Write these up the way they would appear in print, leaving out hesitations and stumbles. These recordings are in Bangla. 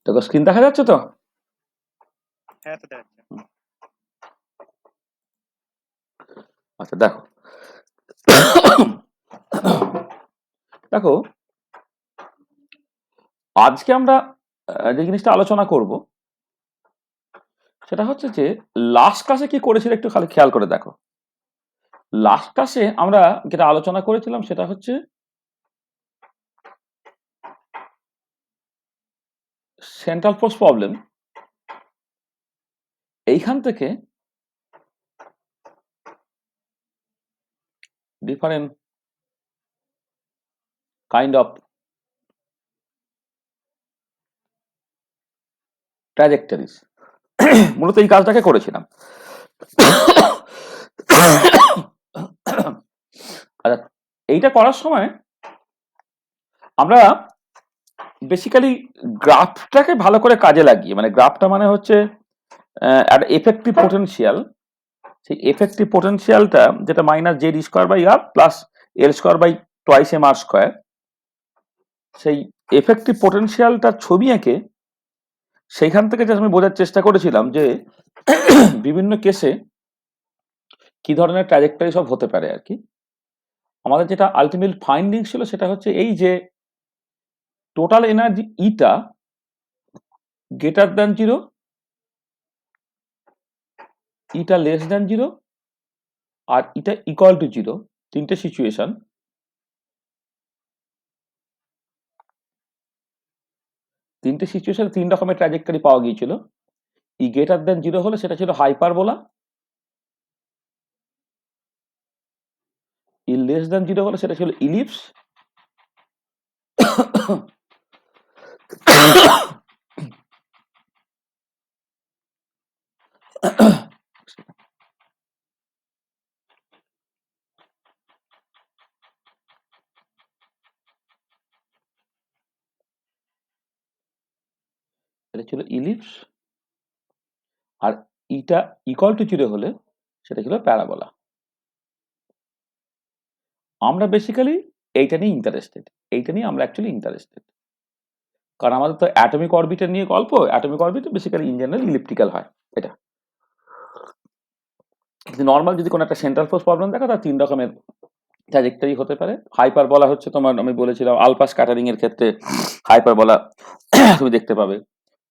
দেখো স্ক্রিন দেখা যাচ্ছে তো? হ্যাঁ তো দেখা যাচ্ছে। আচ্ছা দেখো দেখো আজকে আমরা যে জিনিসটা আলোচনা করব সেটা হচ্ছে যে লাস্ট ক্লাসে কি করেছিল একটু খালি খেয়াল করে দেখো। লাস্ট ক্লাসে আমরা যেটা আলোচনা করেছিলাম সেটা হচ্ছে সেন্ট্রাল ফোর্স প্রবলেম। এইখান থেকে ডিফারেন্ট কাইন্ড অফ ট্র্যাজেক্টরিজ মূলত এই কাজটাকে করেছিলাম। আচ্ছা, এইটা করার সময় আমরা বেসিক্যালি গ্রাফটাকে ভালো করে কাজে লাগিয়ে, মানে গ্রাফটা মানে হচ্ছে একটা এফেক্টিভ পোটেনশিয়াল। সেই এফেক্টিভ পোটেনশিয়ালটা যেটা minus Z square by R plus L square by twice M R square, সেই এফেক্টিভ পোটেনশিয়ালটার ছবি এঁকে সেইখান থেকে যে আমি বোঝার চেষ্টা করেছিলাম যে বিভিন্ন কেসে কি ধরনের ট্র্যাজেক্টরি সব হতে পারে আর কি। আমাদের যেটা আলটিমেট ফাইন্ডিং ছিল সেটা হচ্ছে এই যে টোটাল এনার্জি ইটা গ্রেটার দ্যান জিরো, ইটা লেস দ্যান জিরো, আর ইটা ইকুয়াল টু জিরো, তিনটে সিচুয়েশন। তিনটে সিচুয়েশনে তিন রকমের ট্র্যাজেক্টরি পাওয়া গিয়েছিল। ই গ্রেটার দ্যান জিরো হলে সেটা ছিল hyperbola, E less than zero হলে সেটা ছিল ইলিপস, এটা ছিল ইলিপস, আর ইটা ইকুয়াল টু জিরো হলে সেটা ছিল প্যারাবোলা। আমরা বেসিক্যালি এইটা নিয়ে ইন্টারেস্টেড, এইটা নিয়ে আমরা অ্যাকচুয়ালি ইন্টারেস্টেড, কারণ আমাদের তো অ্যাটমিক অরবিটের নিয়ে গল্প। Atomic orbit basically in general elliptical হয় এটা। কিন্তু নর্মাল যদি কোনো একটা সেন্ট্রাল ফোর্স প্রবলেম দেখো তার তিন রকমের ট্র্যাজেক্টরি হতে পারে। হাইপার বলা হচ্ছে তোমার, আমি বলেছিলাম আলফা স্ক্যাটারিং এর ক্ষেত্রে হাইপার বলা তুমি দেখতে পাবে।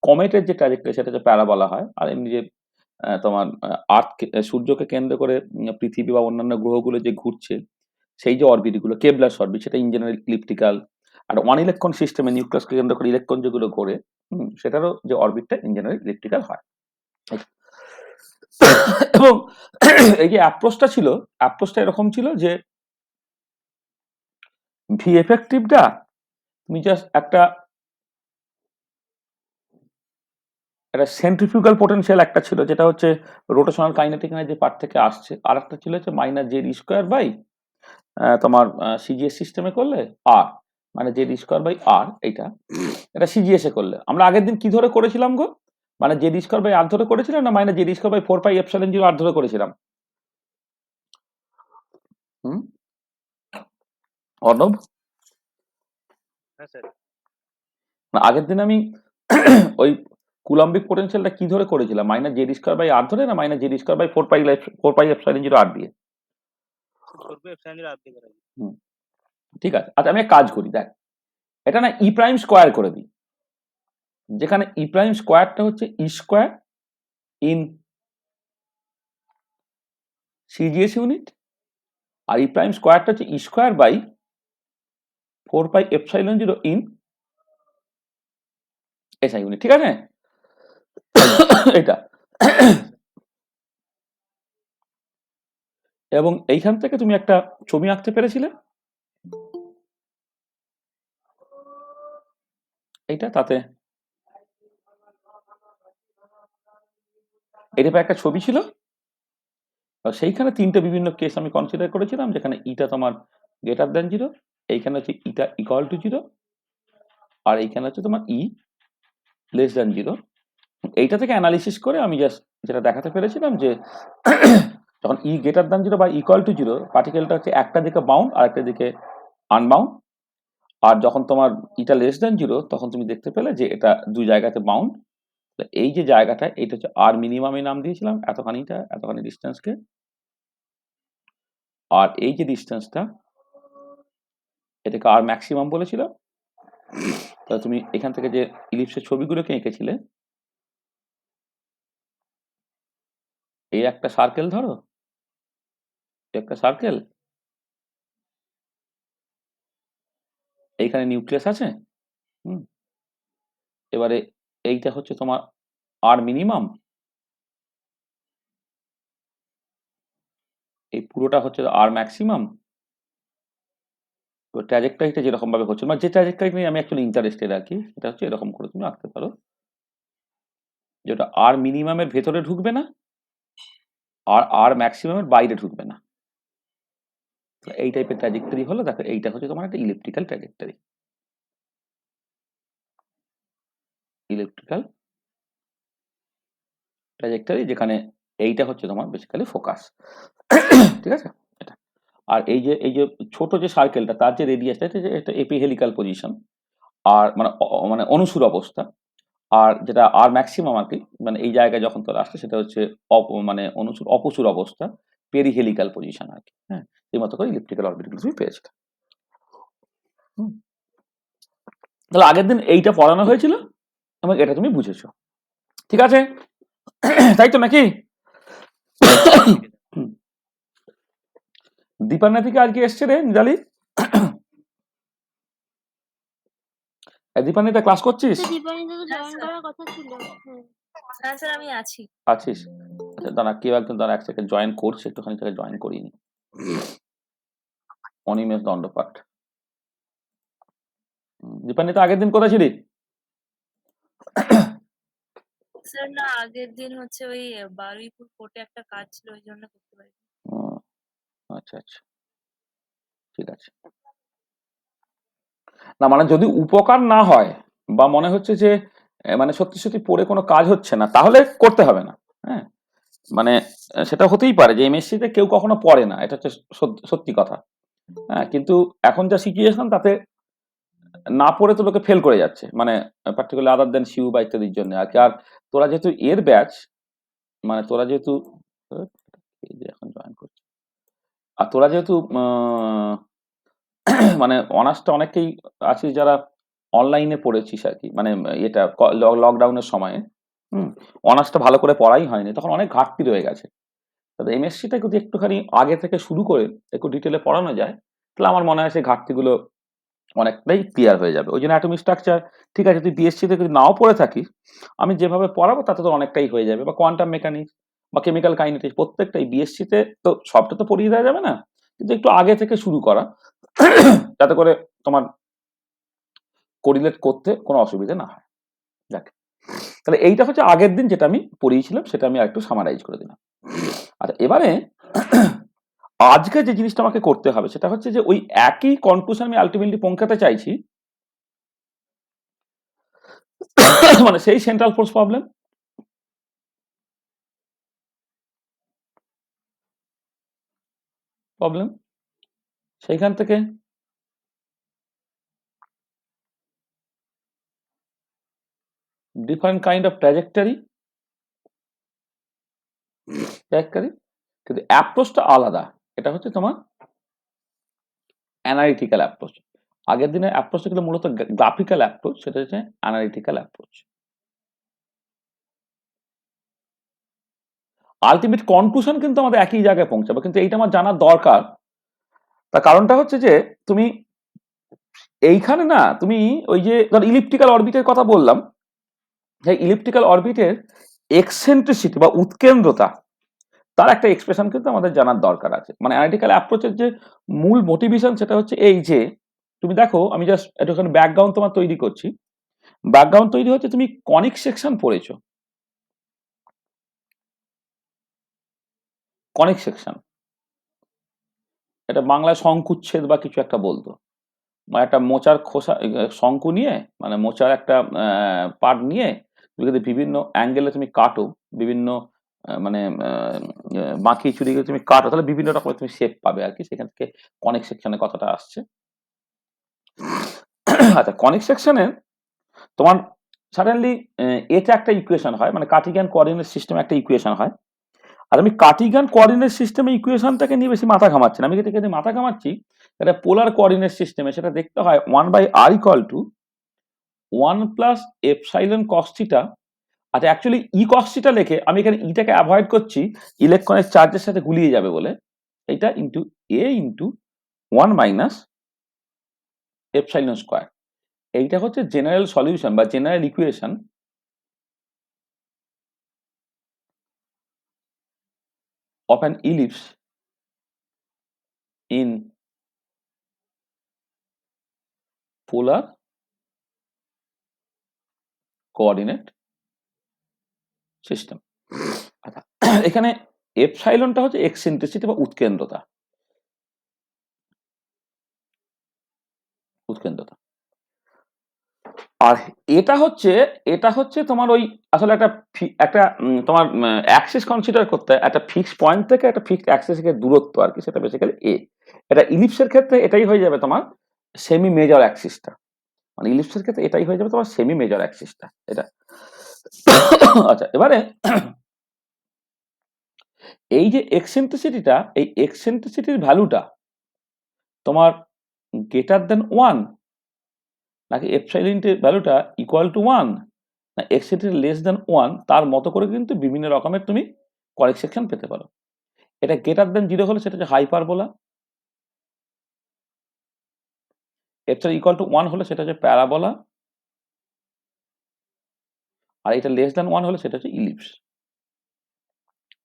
কমেটের যে ট্র্যাজেক্টরি সেটা হচ্ছে প্যারাবোলা হয়। আর এমনি যে তোমার আর্থ সূর্যকে কেন্দ্র করে পৃথিবী বা অন্যান্য গ্রহগুলো যে ঘুরছে সেই যে অরবিট গুলো কেবলার অরবিট, সেটা ইন জেনারেল ইলিপ্টিক্যাল। আর ওয়ান ইলেকট্রন সিস্টেমে নিউক্লিয়াসকে কেন্দ্র করে ইলেকট্রন যেগুলো ঘোরে সেটারও যে অরবিটটা ইন জেনারেল ইলিপ্টিক্যাল হয়। এবং এই যে অ্যাপ্রোচটা ছিল, অ্যাপ্রোচটা এরকম ছিল যে ভি এফেক্টিভটা তুমি জাস্ট একটা সেন্ট্রিফিউগাল পোটেনশিয়াল একটা ছিল যেটা হচ্ছে রোটেশনাল কাইনেটিক যে পার্ট থেকে আসছে, আর একটা ছিল হচ্ছে মাইনাস জেড স্কোয়ার বাই তোমার সিজিএস সিস্টেমে করলে আর মানে জেড স্কোয়ার বাই আর, এইটা এটা সিজিএস এ করলে। আমরা আগের দিন কি ধরে করেছিলাম গো? মানে জেড স্কোয়ার বাই আর ধরে করেছিলাম না minus Z square by 4 pi epsilon 0 R ধরে করেছিলাম? হুম, অর্ণব? হ্যাঁ স্যার। না, আগের দিন আমি ওই কুলম্বিক পোটেনশিয়ালটা কি ধরে করেছিলাম? Minus Z square by R ধরে না minus Z square by 4 pi epsilon 0 R দিয়ে? 4/এপসাইলন আর দিয়ে করা যায়। হুম, ঠিক আছে। আচ্ছা আমি এক কাজ করি, দেখ এটা না ই প্রাইম স্কোয়ার করে দিই, যেখানে ই প্রাইম স্কোয়ারটা হচ্ছে E square in CGS unit, আর ই প্রাইম স্কোয়ারটা হচ্ছে E square by 4 pi epsilon 0 in SI unit, ঠিক আছে? এটা এবং এইখান থেকে তুমি একটা ছবি আঁকতে পেরেছিলে, এইটা তাতে এটা একটা ছবি ছিল। সেইখানে তিনটে বিভিন্ন কেস আমি কনসিডার করেছিলাম, যেখানে ইটা তোমার গ্রেটার দ্যান জিরো, এইখানে হচ্ছে ইটা ইকুয়াল টু জিরো, আর এইখানে হচ্ছে তোমার ই লেস দ্যান জিরো। এইটা থেকে অ্যানালিসিস করে আমি জাস্ট যেটা দেখাতে পেরেছিলাম যে যখন ই গ্রেটার দ্যান জিরো বা ইকুয়াল টু জিরো, পার্টিকেলটা হচ্ছে একটা দিকে বাউন্ড আর একটা দিকে আনবাউন্ড। আর যখন তোমার এটা লেস দেন 0 তখন তুমি দেখতে পেলে যে এটা দুই জায়গাতে বাউন্ড। এই যে জায়গাটা এটা হচ্ছে আর মিনিমামে নাম দিয়েছিলাম এতখানি ডিস্টেন্সকে। আর এই যে ডিস্টেন্সটা এটাকে আর ম্যাক্সিমাম বলেছিলাম। তাহলে তুমি এখান থেকে যে ইলিপসের ছবিগুলোকে এঁকেছিলে, এই একটা সার্কেল ধরো, একটা সার্কেল, এইখানে নিউক্লিয়াস আছে। হুম, এবারে এইটা হচ্ছে তোমার আর মিনিমাম, এই পুরোটা হচ্ছে আর ম্যাক্সিমাম। তো ট্র্যাজেক্টরিটা যেরকম ভাবে হচ্ছে, মানে যে ট্র্যাজেক্টরি নিয়ে আমি অ্যাকচুয়ালি ইন্টারেস্টেড আর কি, সেটা হচ্ছে এরকম করে তুমি আঁকতে পারো, যেটা আর মিনিমামের ভেতরে ঢুকবে না আর আর ম্যাক্সিমামের বাইরে ঢুকবে না। এই টাইপের ট্র্যাজেক্টরি হলো। দেখো এইটা হচ্ছে তোমার একটা ইলেকট্রিক্যাল ট্র্যাজেক্টরি। ইলেকট্রিক্যাল ট্র্যাজেক্টরি যেখানে এইটা হচ্ছে তোমার বেসিক্যালি ফোকাস। ঠিক আছে? এটা। আর এই যে ছোট যে সার্কেলটা তার যে রেডিয়াসটা এটা এপিহেলিক্যাল পজিশন, আর মানে অনুসুর অবস্থা। আর যেটা আর ম্যাক্সিমাম আর কি, মানে এই জায়গায় যখন তোর আসছে সেটা হচ্ছে মানে অপসুর অবস্থা, পেরিহেলিক্যাল পজিশন আর কি। হ্যাঁ, এই মতো করে ইলেকট্রিক্যাল অরবিটগুলো তুমি পেয়েছো। তাহলে আগের দিন এইটা পড়ানো হয়েছিল এবং এটা তুমি বুঝেছো। ঠিক আছে? তাই তো নাকি? দীপান্না থেকে আজকে এসছে রে নিরালি। দীপান্বিতা ক্লাস করছিস? দীপান্বিতা তো জয়েন করার কথা ছিল। হ্যাঁ স্যার আমি আছি। আছিস? আচ্ছা দাঁড়া, কেউ একজন দাঁড়া এক সেকেন্ড জয়েন করছে, একটুখানি তাকে জয়েন করিনি। অনিমেষ দণ্ডপাঠ। দীপান্বিতা আগের দিন কোথায় ছিলি? স্যার না আগের দিন হচ্ছে ওই বারুইপুর কোর্টে একটা কাজ ছিল, ওই জন্য করতে পারি। আচ্ছা আচ্ছা, ঠিক আছে। না মানে যদি উপকার না হয় বা মনে হচ্ছে যে মানে সত্যি সত্যি পড়ে কোনো কাজ হচ্ছে না, তাহলে করতে হবে না। হ্যাঁ, মানে সেটা হতেই পারে যে এমএসসি তে কেউ কখনো পড়ে না, এটা হচ্ছে সত্যি কথা। হ্যাঁ, কিন্তু এখন যা সিচুয়েশন তাতে না পড়ে তো লোকে ফেল করে যাচ্ছে, মানে পার্টিকুলার আদার দেন শিউ বা ইত্যাদির জন্য আর কি। আর তোরা যেহেতু এর ব্যাচ, মানে তোরা যেহেতু এই যে এখন জয়েন করছে, আর তোরা যেহেতু মানে অনার্সটা অনেকেই আছিস যারা অনলাইনে পড়েছিস আর কি, মানে এটা লকডাউনের সময়ে অনার্সটা ভালো করে পড়াই হয়নি, তখন অনেক ঘাটতি রয়ে গেছে। তবে এমএসসিটা যদি একটুখানি আগে থেকে শুরু করে একটু ডিটেলে পড়ানো যায়, তাহলে আমার মনে হয় সেই ঘাটতিগুলো অনেকটাই ক্লিয়ার হয়ে যাবে। ওই জন্য অ্যাটমিক স্ট্রাকচার ঠিক আছে, তুই বিএসসি তে যদি নাও পড়ে থাকিস, আমি যেভাবে পড়াবো তাতে তো অনেকটাই হয়ে যাবে। বা কোয়ান্টাম মেকানিক্স বা কেমিক্যাল কাইনেটিক্স, প্রত্যেকটাই বিএসসি তে তো সবটা তো পড়িয়ে দেওয়া যাবে না, কিন্তু একটু আগে থেকে শুরু করা যাতে করে তোমার কোরিলেট করতে কোনো অসুবিধা না হয়। দেখ, তাহলে এইটা হচ্ছে আগের দিন যেটা আমি পড়িয়েছিলাম, সেটা আমি আরেকটু সামারাইজ করে দিলাম। আচ্ছা, এবারে আজকে যে জিনিসটা আমাকে করতে হবে সেটা হচ্ছে যে ওই একই কনক্লুশন আমি আলটিমেটলি পৌঁছাতে চাইছি, মানে সেই সেন্ট্রাল ফোর্স প্রবলেম সেইখান থেকে ডিফারেন্ট কাইন্ড অফ ট্র্যাজেক্টরি, কিন্তু অ্যাপ্রোচটা আলাদা। এটা হচ্ছে তোমার অ্যানালিটিক্যাল অ্যাপ্রোচ। আগের দিনের অ্যাপ্রোচটা কিন্তু মূলত গ্রাফিক্যাল অ্যাপ্রোচ, সেটা হচ্ছে অ্যানালিটিক্যাল অ্যাপ্রোচ। আলটিমেট কনক্লুশন কিন্তু আমাদের একই জায়গায় পৌঁছাবে, কিন্তু এইটা আমার জানার দরকার। তার কারণটা হচ্ছে যে তুমি এইখানে না, তুমি ওই যে ধর ইলিপ্টিক্যাল অরবিটের কথা বললাম, সেই ইলিপ্টিক্যাল অরবিটের এক্সেন্ট্রিসিটি বা উৎকেন্দ্রতা, তার একটা এক্সপ্রেশন কিন্তু আমাদের জানার দরকার আছে। মানে অ্যানালিটিক্যাল অ্যাপ্রোচের যে মূল মোটিভেশন সেটা হচ্ছে এই যে, তুমি দেখো আমি জাস্ট একটুখানি ব্যাকগ্রাউন্ড তোমার তৈরি করছি। ব্যাকগ্রাউন্ড তৈরি হচ্ছে, তুমি কনিক সেকশন পড়েছো। কনিক সেকশন এটা বাংলায় শঙ্কুচ্ছেদ বা কিছু একটা বলতো, মানে একটা মোচার খোসা শঙ্কু নিয়ে, মানে মোচার একটা পার্ট নিয়ে তুমি যদি বিভিন্ন অ্যাঙ্গেলে তুমি কাটো, বিভিন্ন মানে বাঁকি চুরি করে তুমি কাটো, তাহলে বিভিন্ন রকমের তুমি শেপ পাবে আর কি। সেখান থেকে কনিক সেকশনের কথাটা আসছে। আচ্ছা, কনিক সেকশনে তোমার সাডেনলি এটা একটা ইকুয়েশন হয়, মানে কার্টিজিয়ান কোঅর্ডিনেট সিস্টেম একটা ইকুয়েশন হয়। আর আমি কার্টিজিয়ান কোঅর্ডিনেট সিস্টেমে ইকুয়েশনটাকে নিয়ে বেশি মাথা ঘামাচ্ছি না, আমি যেটাকে নিয়ে মাথা ঘামাচ্ছি এটা পোলার কোঅর্ডিনেট সিস্টেমে, সেটা দেখতে হয় 1/r = 1 plus epsilon cos theta. আচ্ছা, অ্যাকচুয়ালি ই কস থিটা লিখে আমি এখানে ইটাকে অ্যাভয়েড করছি, ইলেকট্রনের চার্জের সাথে গুলিয়ে যাবে বলে। এইটা ইন্টু এ ইন্টু 1 মাইনাস এপসাইলন স্কোয়ার। এইটা হচ্ছে জেনারেল সলিউশন বা general equation of an ellipse in polar coordinate system. আচ্ছা, এখানে এপসাইলনটা হচ্ছে এক্সেন্ট্রিসিটি বা উৎকেন্দ্রতা। উৎকেন্দ্রতা। আর এটা হচ্ছে তোমার ওই আসলে একটা তোমার অ্যাক্সিস কনসিডার করতে হয়, একটা ফিক্সড পয়েন্ট থেকে একটা ফিক্সড অ্যাক্সিসের দূরত্ব আর কি, সেটা বেসিক্যালি এ। এটা ইলিপসের ক্ষেত্রে এটাই হয়ে যাবে তোমার সেমি মেজর অ্যাক্সিসটা, মানে ইলিপসের ক্ষেত্রে এটাই হয়ে যাবে তোমার সেমি মেজর অ্যাক্সিসটা এটা। আচ্ছা, এবারে এই যে এক্সেন্ট্রিসিটিটা, এই এক্সেন্ট্রিসিটির ভ্যালুটা তোমার গ্রেটার দেন 1 নাকি এপসাইলনের ভ্যালুটা ইকুয়াল টু 1 না এক্সেন্ট্রিসিটি লেস দেন 1, তার মতো করে কিন্তু বিভিন্ন রকমের তুমি কনিক সেকশন পেতে পারো। এটা গ্রেটার দেন 0 হলে সেটা হচ্ছে হাইপারবোলা, এপসাইলন ইকুয়াল টু 1 হলে সেটা হচ্ছে প্যারাবোলা, আর এটা লেস দেন 1 হলে সেটা হচ্ছে ইলিপস।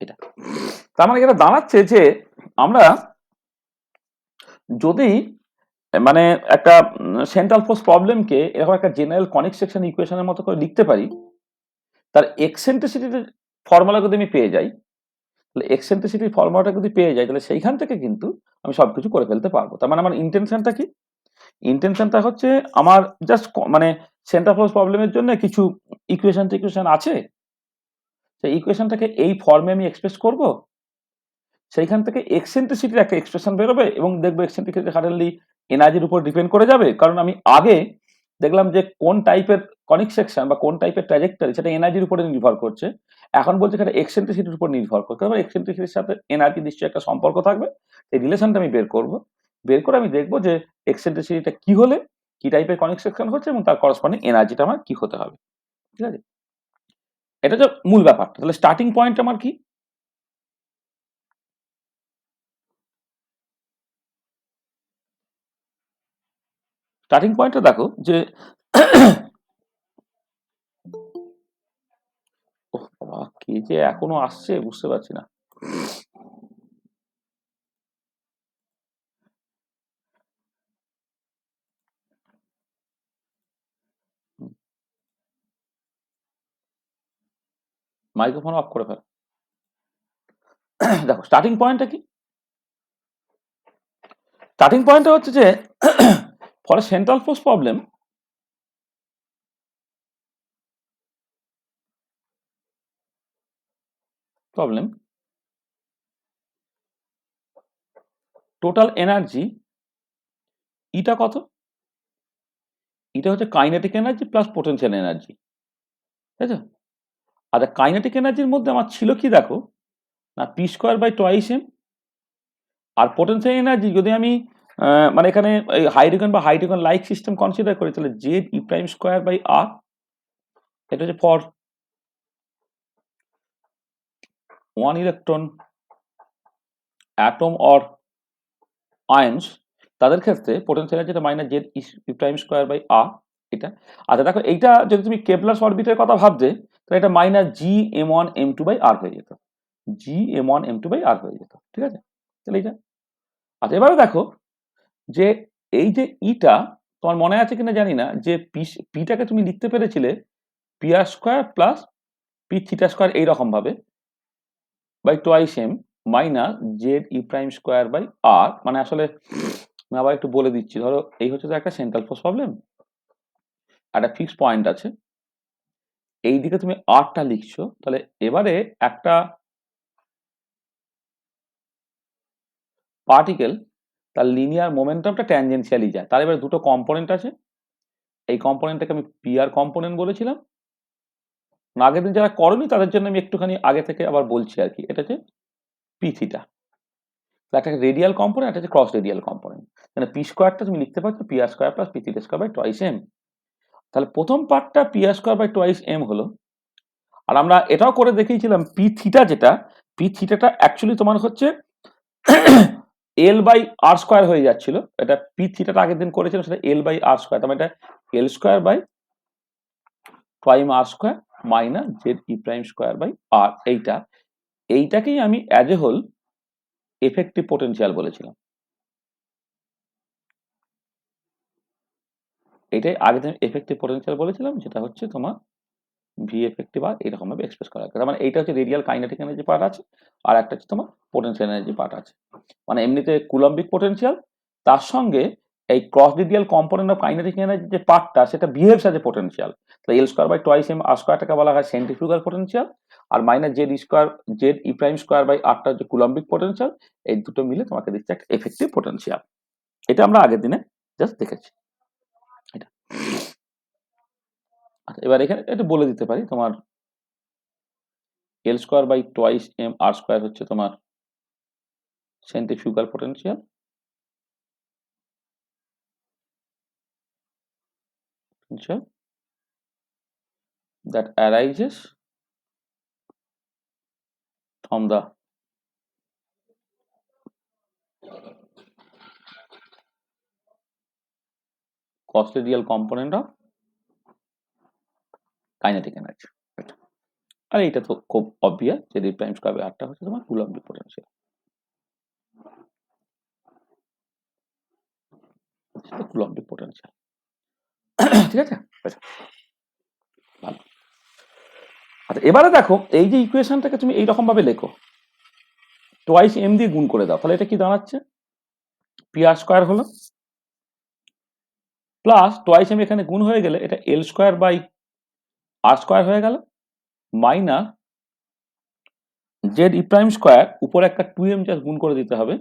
এটা তার মানে এটা দাঁড়াচ্ছে যে আমরা যদি মানে একটা সেন্ট্রাল ফোর্স প্রবলেমকে এরকম একটা জেনারেল কনিক সেকশন ইকুয়েশনের মতো করে লিখতে পারি, তার এক্সেন্ট্রিসিটির ফর্মুলা যদি আমি পেয়ে যাই, তাহলে এক্সেন্ট্রিসিটির ফর্মুলাটা যদি পেয়ে যাই, তাহলে সেইখান থেকে কিন্তু আমি সবকিছু করে ফেলতে পারবো। তার মানে আমার ইন্টেনশনটা কি? ইন্টেনশনটা হচ্ছে আমার জাস্ট মানে সেন্ট্রাল ফোর্স প্রবলেমের জন্য কিছু ইকুয়েশন আছে, সেই ইকুয়েশনটাকে এই ফর্মে আমি এক্সপ্রেস করব, সেইখান থেকে এক্সেন্ট্রিসিটির একটা এক্সপ্রেশন বেরোবে এবং দেখবো এক্সেন্ট্রিসিটি সাডেনলি এনার্জির উপর ডিপেন্ড করে যাবে। কারণ আমি আগে দেখলাম যে কোন টাইপের কনিক সেকশন বা কোন টাইপের ট্র্যাজেক্টরি সেটা এনার্জির উপরে নির্ভর করছে, এখন বলছে সেটা এক্সেন্ট্রিসিটির উপর নির্ভর করতে হবে। এক্সেন্ট্রিসিটির সাথে এনার্জি নিশ্চয়ই একটা সম্পর্ক থাকবে, এই রিলেশনটা আমি বের করব। বের করে আমি দেখবো যে এক্সেন্ট্রিসিটিটা কি হলে কি টাইপের কনিক সেকশন হচ্ছে এবং তার করসপন্ডিং এনার্জিটা আমার কি হতে হবে। ঠিক আছে, এটা হচ্ছে মূল ব্যাপারটা। তাহলে স্টার্টিং পয়েন্ট আমার কি? স্টার্টিং পয়েন্টটা দেখো যে ওহ বাবা, কে যে এখনো আসছে বুঝতে পারছি না। মাইক্রোফোন অফ করে ফেল। দেখো স্টার্টিং পয়েন্টটা কি? স্টার্টিং পয়েন্টটা হচ্ছে যে for central force problem total energy ইটা কত? এটা হচ্ছে kinetic energy plus potential energy, তাই তো? আচ্ছা, কাইনেটিক এনার্জির মধ্যে আমার ছিল কি দেখো না, p²/2m। আর পোটেনশিয়াল এনার্জি যদি আমি মানে এখানে হাইড্রোজেন বা হাইড্রোজেন লাইক সিস্টেম কনসিডার করি, তাহলে Ze²/r। এটা হচ্ছে ফর 1 ইলেকট্রন অ্যাটম অর আয়ন্স, তাদের ক্ষেত্রে পোটেনশিয়াল এনার্জি -Ze²/r এটা। আচ্ছা দেখো, এইটা যদি তুমি কেপলারস অরবিটের কথা ভাবতে, তাহলে এটা -Gm1m2/r হয়ে যেত, Gm1m2/r হয়ে যেত। ঠিক আছে, তাহলে এইটা। আচ্ছা, এবারে দেখো যে এই যে ইটা তোমার মনে আছে কিনা জানি না, যে পিটাকে তুমি লিখতে পেরেছিলে pr² প্লাস p², এইরকম ভাবে /2m Ze²/r। মানে আসলে আমি আবার একটু বলে দিচ্ছি, ধরো এই হচ্ছে তো একটা সেন্ট্রাল ফোর্স প্রবলেম, একটা ফিক্সড পয়েন্ট আছে, এই দিকে তুমি আরটা লিখছো, তাহলে এবারে একটা পার্টিকেল তার লিনিয়ার মোমেন্টামটা ট্যানজেনশিয়ালি যায়, তার এবারে দুটো কম্পোনেন্ট আছে, এই কম্পোনেন্টটাকে আমি পি আর কম্পোনেন্ট বলেছিলাম। আগের দিন যারা করনি তাদের জন্য আমি একটুখানি আগে থেকে আবার বলছি আর কি। এটা হচ্ছে পি থিটা, একটা রেডিয়াল কম্পোনেন্ট, একটা হচ্ছে ক্রস রেডিয়াল কম্পোনেন্ট। মানে পি স্কোয়ারটা তুমি লিখতে পারছো P R square plus P theta square by twice M. তাহলে প্রথম পার্টটা P R square by twice M হলো। আর আমরা এটাও করে দেখিয়েছিলাম পি থিটা, যেটা পি থিটাটা অ্যাকচুয়ালি তোমার হচ্ছে এল বাই আর স্কোয়ার হয়ে যাচ্ছিল। এটা পি থিটাটা আগের দিন করেছিলাম, সেটা এল বাই আর স্কোয়ার। তার মানে এটা L square by prime R square minus Z E prime square by R. এইটাকেই আমি as a whole effective potential বলেছিলাম। এটাই আগে দিন এফেক্টিভ পোটেনশিয়াল বলেছিলাম, যেটা হচ্ছে তোমার ভি এফেক্টিভ আর এরকম ভাবে এক্সপ্রেস করা হয়। তার মানে এইটা হচ্ছে রেডিয়াল কাইনেটিক এনার্জি পার্ট আছে, আর একটা হচ্ছে তোমার পোটেনশিয়াল এনার্জি পার্ট আছে। মানে এমনিতে কুলম্বিক পোটেনশিয়াল, তার সঙ্গে এই cross radial component of kinetic energy যে পার্টটা, সেটা বিহেভস অ্যাজ এ পোটেনশিয়াল। তাহলে L square by twice M R স্কোয়ারটাকে বলা হয় সেন্ট্রিফিউগাল পোটেনশিয়াল, আর minus Z square Z E prime square by আরটা হচ্ছে কুলম্বিক পোটেনশিয়াল। এই দুটো মিলে তোমাকে দিচ্ছে একটা এফেক্টিভ পোটেনশিয়াল। এটা আমরা আগের দিনে জাস্ট দেখেছি। এটা আচ্ছা, এবার এখানে এটা বলে দিতে পারি, তোমার L square by twice M R square হচ্ছে তোমার centrifugal potential, that arises from the cos radial component of kinetic energy। আর এইটা তো খুব অবভিয়াস যে ডি প্রাইম স্কয়ার বাই আরটা হচ্ছে তোমার কুলম্বিক পোটেনশিয়াল। কুলম্বিক পোটেনশিয়াল, ঠিক আছে? আচ্ছা, ভালো। আচ্ছা, এবারে দেখো এই যে ইকুয়েশনটাকে তুমি এইরকম ভাবে লেখো, টোয়াইস এম দিয়ে গুণ করে দাও, তাহলে এটা কি দাঁড়াচ্ছে? পি আর স্কোয়ার হলো প্লাস টোয়াইস এম এখানে গুণ হয়ে গেলে এটা L square by R square হয়ে গেল, minus Z E prime square উপরে একটা 2m জাস্ট গুণ করে দিতে হবে,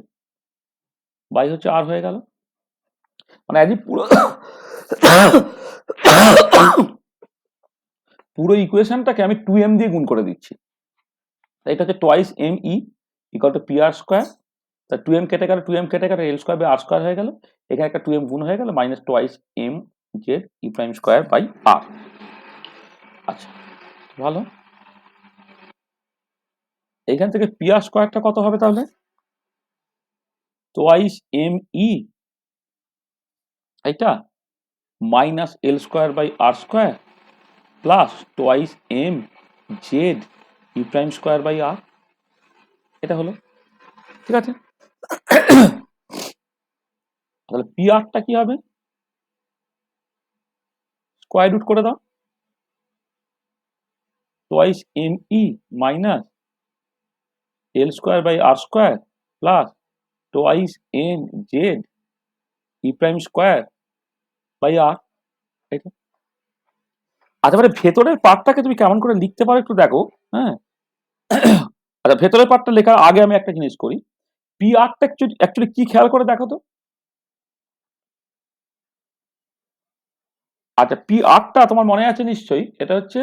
বাই হচ্ছে আর হয়ে গেল। মানে আজ পুরো পুরো ইকুয়েশনটাকে আমি 2m দিয়ে গুণ করে দিচ্ছি। এটা হচ্ছে twice M E equal to P R square. তা 2m কেটে গেল, 2m কেটে গেল, L square by R square হয়ে গেল, এখানে একটা 2m গুণ হয়ে গেল, minus twice M Z E prime square by R. আচ্ছা, ভালো। এইখান থেকে পি আর স্কোয়ারটা কত হবে তাহলে? টোয়াইস এম ই এটা minus L square by R square plus twice M Z E prime square by R. এটা হলো, ঠিক আছে? তাহলে পি আরটা কি হবে? স্কোয়ার রুট করে দাও, twice M E minus L square by R square plus twice M Z E prime square by R. এটা আচ্ছা, মানে ভেতরের পার্টটাকে তুমি কেমন করে লিখতে পারো একটু দেখো। হ্যাঁ, আচ্ছা, ভেতরের পার্টটা লেখার আগে আমি একটা জিনিস করি। পি আরটা অ্যাকচুয়ালি কি খেয়াল করে দেখো তো। আচ্ছা, পি আরটা তোমার মনে আছে নিশ্চয়ই, এটা হচ্ছে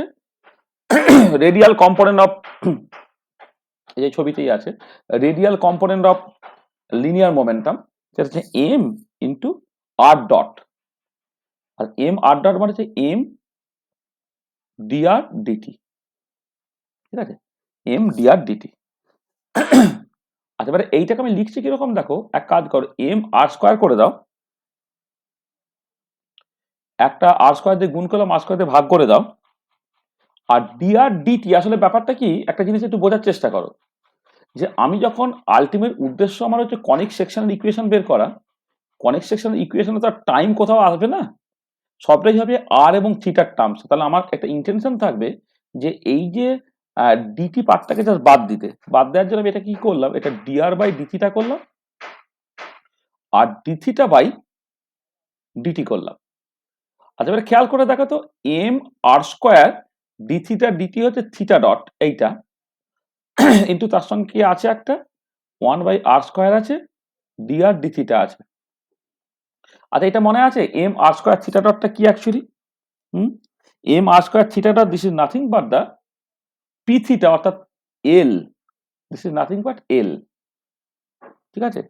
রেডিয়াল কম্পোনেন্ট অফ, এই যে ছবিতেই আছে, radial component of linear momentum, যেটা হচ্ছে এম ইন্টু আর ডট। আর এম আর ডট মানে হচ্ছে এম ডিআর ডিটি, ঠিক আছে? M D R D T. আচ্ছা, এবারে এইটাকে আমি লিখছি কিরকম দেখো, এক কাজ করো, এম আর স্কোয়ার করে দাও, একটা আর স্কোয়ার দিয়ে গুণ করলাম, আর স্কোয়ার দিয়ে ভাগ করে দাও, আর ডিআর ডিটি আসলে ব্যাপারটা কি একটা জিনিস একটু বোঝার চেষ্টা করো, যে আমি যখন আলটিমেট উদ্দেশ্য আমার হচ্ছে কনিক সেকশনাল ইকুয়েশন বের করা, কনিক সেকশনাল ইকুয়েশনে তো টাইম কোথাও আসবে না, সবটাই হবে আর এবং থিটার টার্মস। তাহলে আমার একটা ইন্টেনশন থাকবে যে এই যে ডিটি পার্টটাকে জাস্ট বাদ দেওয়ার জন্য আমি এটা কি করলাম, এটা ডিআর বাই ডিথিটা করলাম আর ডিথিটা বাই ডিটি করলাম। আচ্ছা, এবার খেয়াল করে দেখো তো, M R square D theta DT হচ্ছে থিটা ডট এইটা, কিন্তু তার সঙ্গে কি আছে, একটা 1 বাই আর স্কোয়ার আছে, ডিআর ডিথিটা আছে। আচ্ছা, এটা মনে আছে এম আর স্কোয়ার থিটা ডটটা কি অ্যাকচুয়ালি? এম আর স্কোয়ার থিটাটা this is nothing but the P theta অর্থাৎ L, this is nothing but L, ঠিক আছে?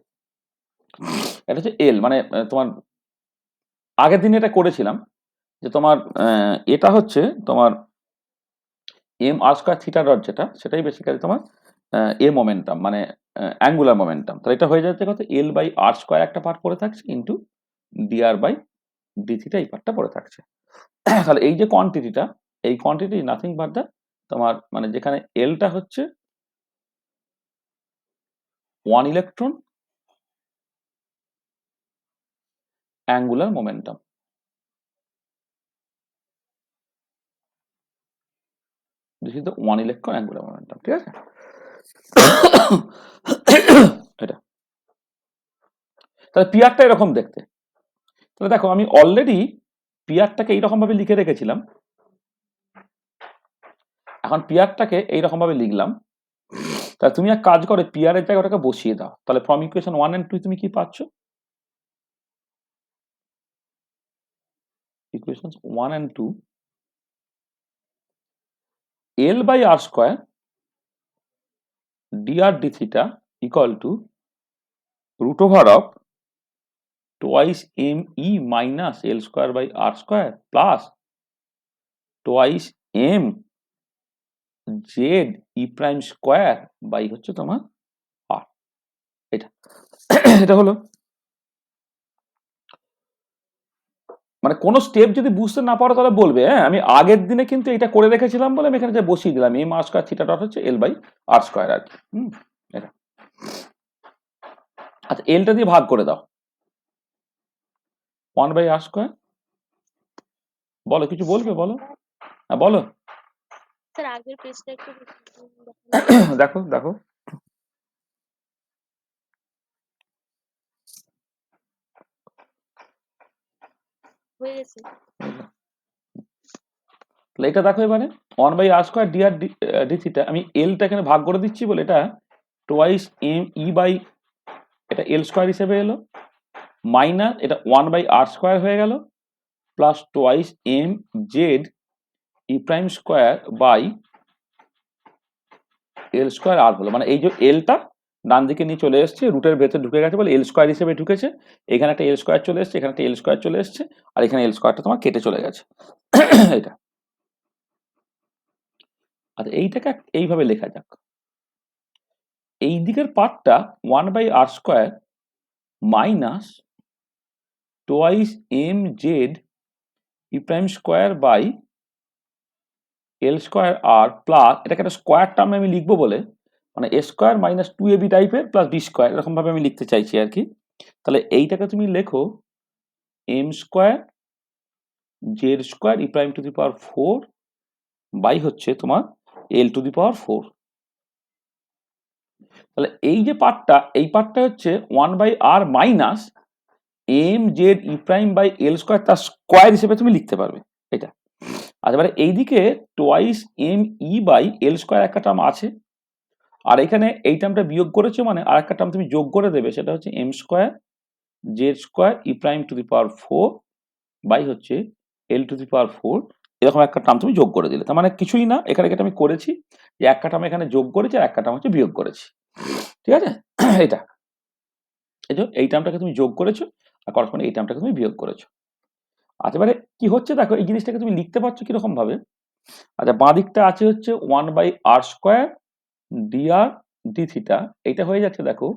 এটা হচ্ছে এল, মানে তোমার আগের দিনে এটা করেছিলাম যে তোমার এটা হচ্ছে তোমার M R square theta dot যেটা, সেটাই বেসিক্যালি তোমার এ মোমেন্টাম, মানে অ্যাঙ্গুলার মোমেন্টাম। তাহলে এটা হয়ে যাচ্ছে কত, এল বাই আর স্কোয়ার একটা পার্ট পড়ে থাকছে into D R by D theta এই পার্টটা পড়ে থাকছে। তাহলে এই যে কোয়ান্টিটিটা, এই কোয়ান্টিটি নাথিং বাট দ্য তোমার মানে যেখানে এলটা হচ্ছে 1 electron angular momentum, this is the 1 electron angular momentum, ঠিক আছে? এটা তাহলে পিআরটা এরকম দেখতে। তাহলে দেখো আমি অলরেডি পিআরটাকে এইরকম ভাবে লিখে রেখেছিলাম, এখন পিআরটাকে এইরকম ভাবে লিখলাম। তাহলে তুমি এক কাজ করো, পিআর এর জায়গায় ওটাকে বসিয়ে দাও। তাহলে ফ্রম ইকুয়েশন 1 and 2 তুমি কি পাচ্ছ? Equation 1 and 2, L by R square dr d theta equal to root over of twice me minus l square by r square plus twice m z e prime square by হচ্ছে তোমার r। এটা এটা হলো, মানে কোনো স্টেপ যদি বুঝতে না পারো তাহলে বলবে, হ্যাঁ আমি আগের দিনে কিন্তু এটা করে রেখেছিলাম বলে আমি এখানে যে বসিয়ে দিলাম M R square theta dot হচ্ছে এল বাই আর স্কোয়ার আর কি। এটা আচ্ছা, এলটা দিয়ে ভাগ করে দাও 1 বাই আর স্কোয়ার। বলো, কিছু বলবে, বলো, হ্যাঁ বলো। স্যার আগের পেজটা একটু দেখো দেখো হয়ে গেছে। তাহলে এটা দেখো এবারে 1 by R square DR D theta, আমি এলটা এখানে ভাগ করে দিচ্ছি বলে এটা টোয়াইস এম ই বাই, এটা এল স্কোয়ার হিসেবে এলো, মাইনাস এটা 1 বাই আর স্কোয়ার হয়ে গেল, plus twice M Z E prime square by L square R হলো। মানে এই যে এলটা ডান দিকে নিয়ে চলে এসছে, রুটের ভেতরে ঢুকে গেছে বলে এল স্কোয়ার হিসেবে ঢুকেছে, এখানে একটা এল স্কোয়ার চলে এসছে, এখানে একটা এল স্কোয়ার চলে এসছে, আর এখানে এল স্কোয়ারটা তোমার কেটে চলে গেছে। এটা আচ্ছা, এইটাকে এইভাবে লেখা যাক, এই দিকের পার্টটা 1 by R square minus twice M Z E prime square by L square R plus, এটাকে একটা স্কোয়ার টার্মে আমি লিখবো বলে, মানে এ স্কোয়ার মাইনাস 2ab টাইপের প্লাস বি স্কোয়ার, এরকম ভাবে আমি লিখতে চাইছি আর কি। তাহলে এইটাকে তুমি লেখো M square Z square E prime to the power 4 by হচ্ছে তোমার এল টু দি পাওয়ার 4। তাহলে এই যে পার্টটা, এই পার্টটা হচ্ছে 1 by R minus M Z E prime by L square, তার স্কোয়ার হিসেবে তুমি লিখতে পারবে এটা। আচ্ছা, এবারে এইদিকে twice M E by L square একটা টার্ম আছে, আর এখানে এই টার্মটা বিয়োগ করেছো মানে আর একটা টার্ম তুমি যোগ করে দেবে, সেটা হচ্ছে M square Z square E prime to the power 4 by হচ্ছে এল টু দি পাওয়ার 4, এরকম একটা টার্ম তুমি যোগ করে দিলে। তার মানে কিছুই না, এখানে যেটা আমি করেছি যে একটা টার্ম এখানে যোগ করেছি আর একটা টার্ম হচ্ছে বিয়োগ করেছি, ঠিক আছে? এটা এই যে এই টার্মটাকে তুমি যোগ করেছো আর করসপন্ডিং এই টার্মটাকে তুমি বিয়োগ করেছো। আচ্ছা, এবারে কি হচ্ছে দেখো, এই জিনিসটাকে তুমি লিখতে পারছো কিরকম ভাবে। আচ্ছা, বাঁ দিকটা আছে হচ্ছে 1 by R square DR D theta, এইটা হয়ে যাচ্ছে দেখো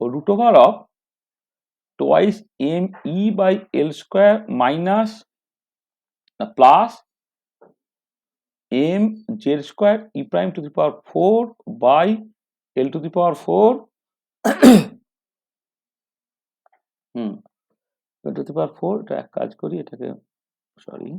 root over of twice M E by L square minus plus M Z square E prime to the power 4 by L to the power 4 L to the power 4। এটা এক কাজ করি, এটাকে সরি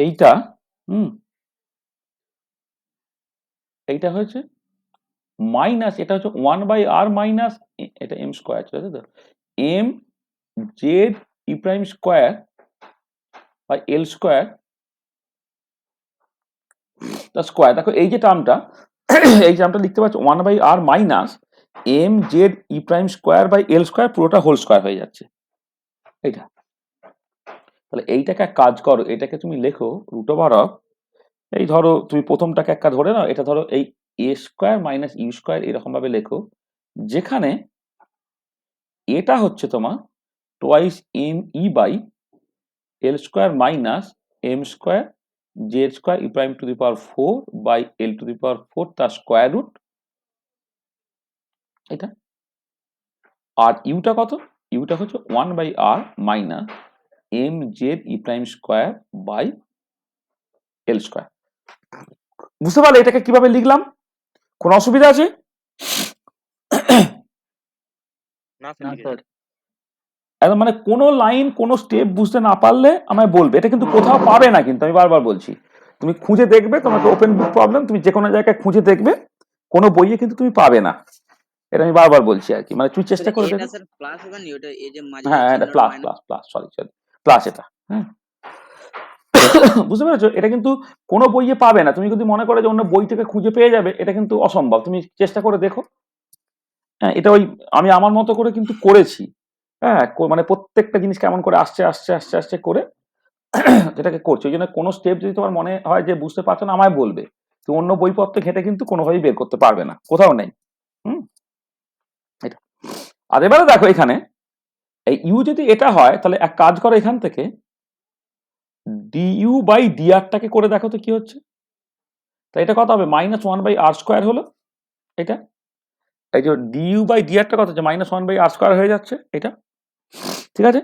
এইটা, এইটা হয়েছে মাইনাস, এটা হচ্ছে 1 বাই আর মাইনাস, এটা এম স্কোয়ার ছিল তাই তো, M Z E prime square by L square তার স্কোয়ার। দেখো এই যে টার্মটা এই টার্মটা লিখতে পাচ্ছ 1/r minus M Z E prime square by L square, পুরোটা হোল স্কোয়ার হয়ে যাচ্ছে এইটা। তাহলে এইটাকে এক কাজ করো, এটাকে তুমি লেখো রুট ওভার অফ, এই ধরো তুমি প্রথমটাকে একটা ধরে নাও, এটা ধরো এই A square minus U square এরকম ভাবে লেখো, যেখানে এটা হচ্ছে তোমার twice M E by L square minus M square Z square E prime to the power 4 by L to the power 4 তার স্কোয়ার রুট এটা। আর ইউটা কত? ইউটা হচ্ছে 1/r minus M Z E prime square by L square. বুঝতে পারলে এটাকে কিভাবে লিখলাম? কোনো অসুবিধা আছে? না না স্যার স্যার। একদম মানে কোনো লাইন কোনো স্টেপ বুঝতে না পারলে আমায় বলবে, এটা কিন্তু কোথাও পাবে না, কিন্তু আমি বারবার বলছি তুমি খুঁজে দেখবে, তোমাকে ওপেন বুক প্রবলেম তুমি যে কোনো জায়গায় খুঁজে দেখবে, কোনো বইয়ে কিন্তু তুমি পাবে না, এটা আমি বারবার বলছি আর কি, মানে তুই চেষ্টা করে এটা দেখো। স্যার প্লাস হবে না, ওটা এই যে মাঝে হ্যাঁ এটা চিহ্নটা plus minus. Plus plus sorry sorry plus এটা, হ্যাঁ বুঝতে পেরেছো? এটা কিন্তু কোনো বইয়ে পাবে না, তুমি যদি মনে করো যে অন্য বই থেকে খুঁজে পেয়ে যাবে, এটা কিন্তু অসম্ভব, তুমি চেষ্টা করে দেখো। হ্যাঁ এটা ওই আমি আমার মতো করে কিন্তু করেছি, হ্যাঁ মানে প্রত্যেকটা জিনিস কেমন করে আসছে আসছে আসছে আসছে করে যেটাকে করছি, ওই জন্য কোনো স্টেপ যদি তোমার মনে হয় যে বুঝতে পারছো না আমায় বলবে, তো অন্য বইপত্র ঘেটে কিন্তু কোনোভাবেই বের করতে পারবে না, কোথাও নেই। হুম, এটা। আর এবারে দেখো এখানে এই ইউ যদি এটা হয়, তাহলে এক কাজ করো, এখান থেকে ডিইউ বাই ডিআরটাকে করে দেখো তো কি হচ্ছে। তাই এটা কত হবে? -1/r স্কোয়ার হলো এটা, এই যে ডিইউ বাই ডিআরটা কত হচ্ছে? -1/r স্কোয়ার হয়ে যাচ্ছে এটা, ঠিক আছে?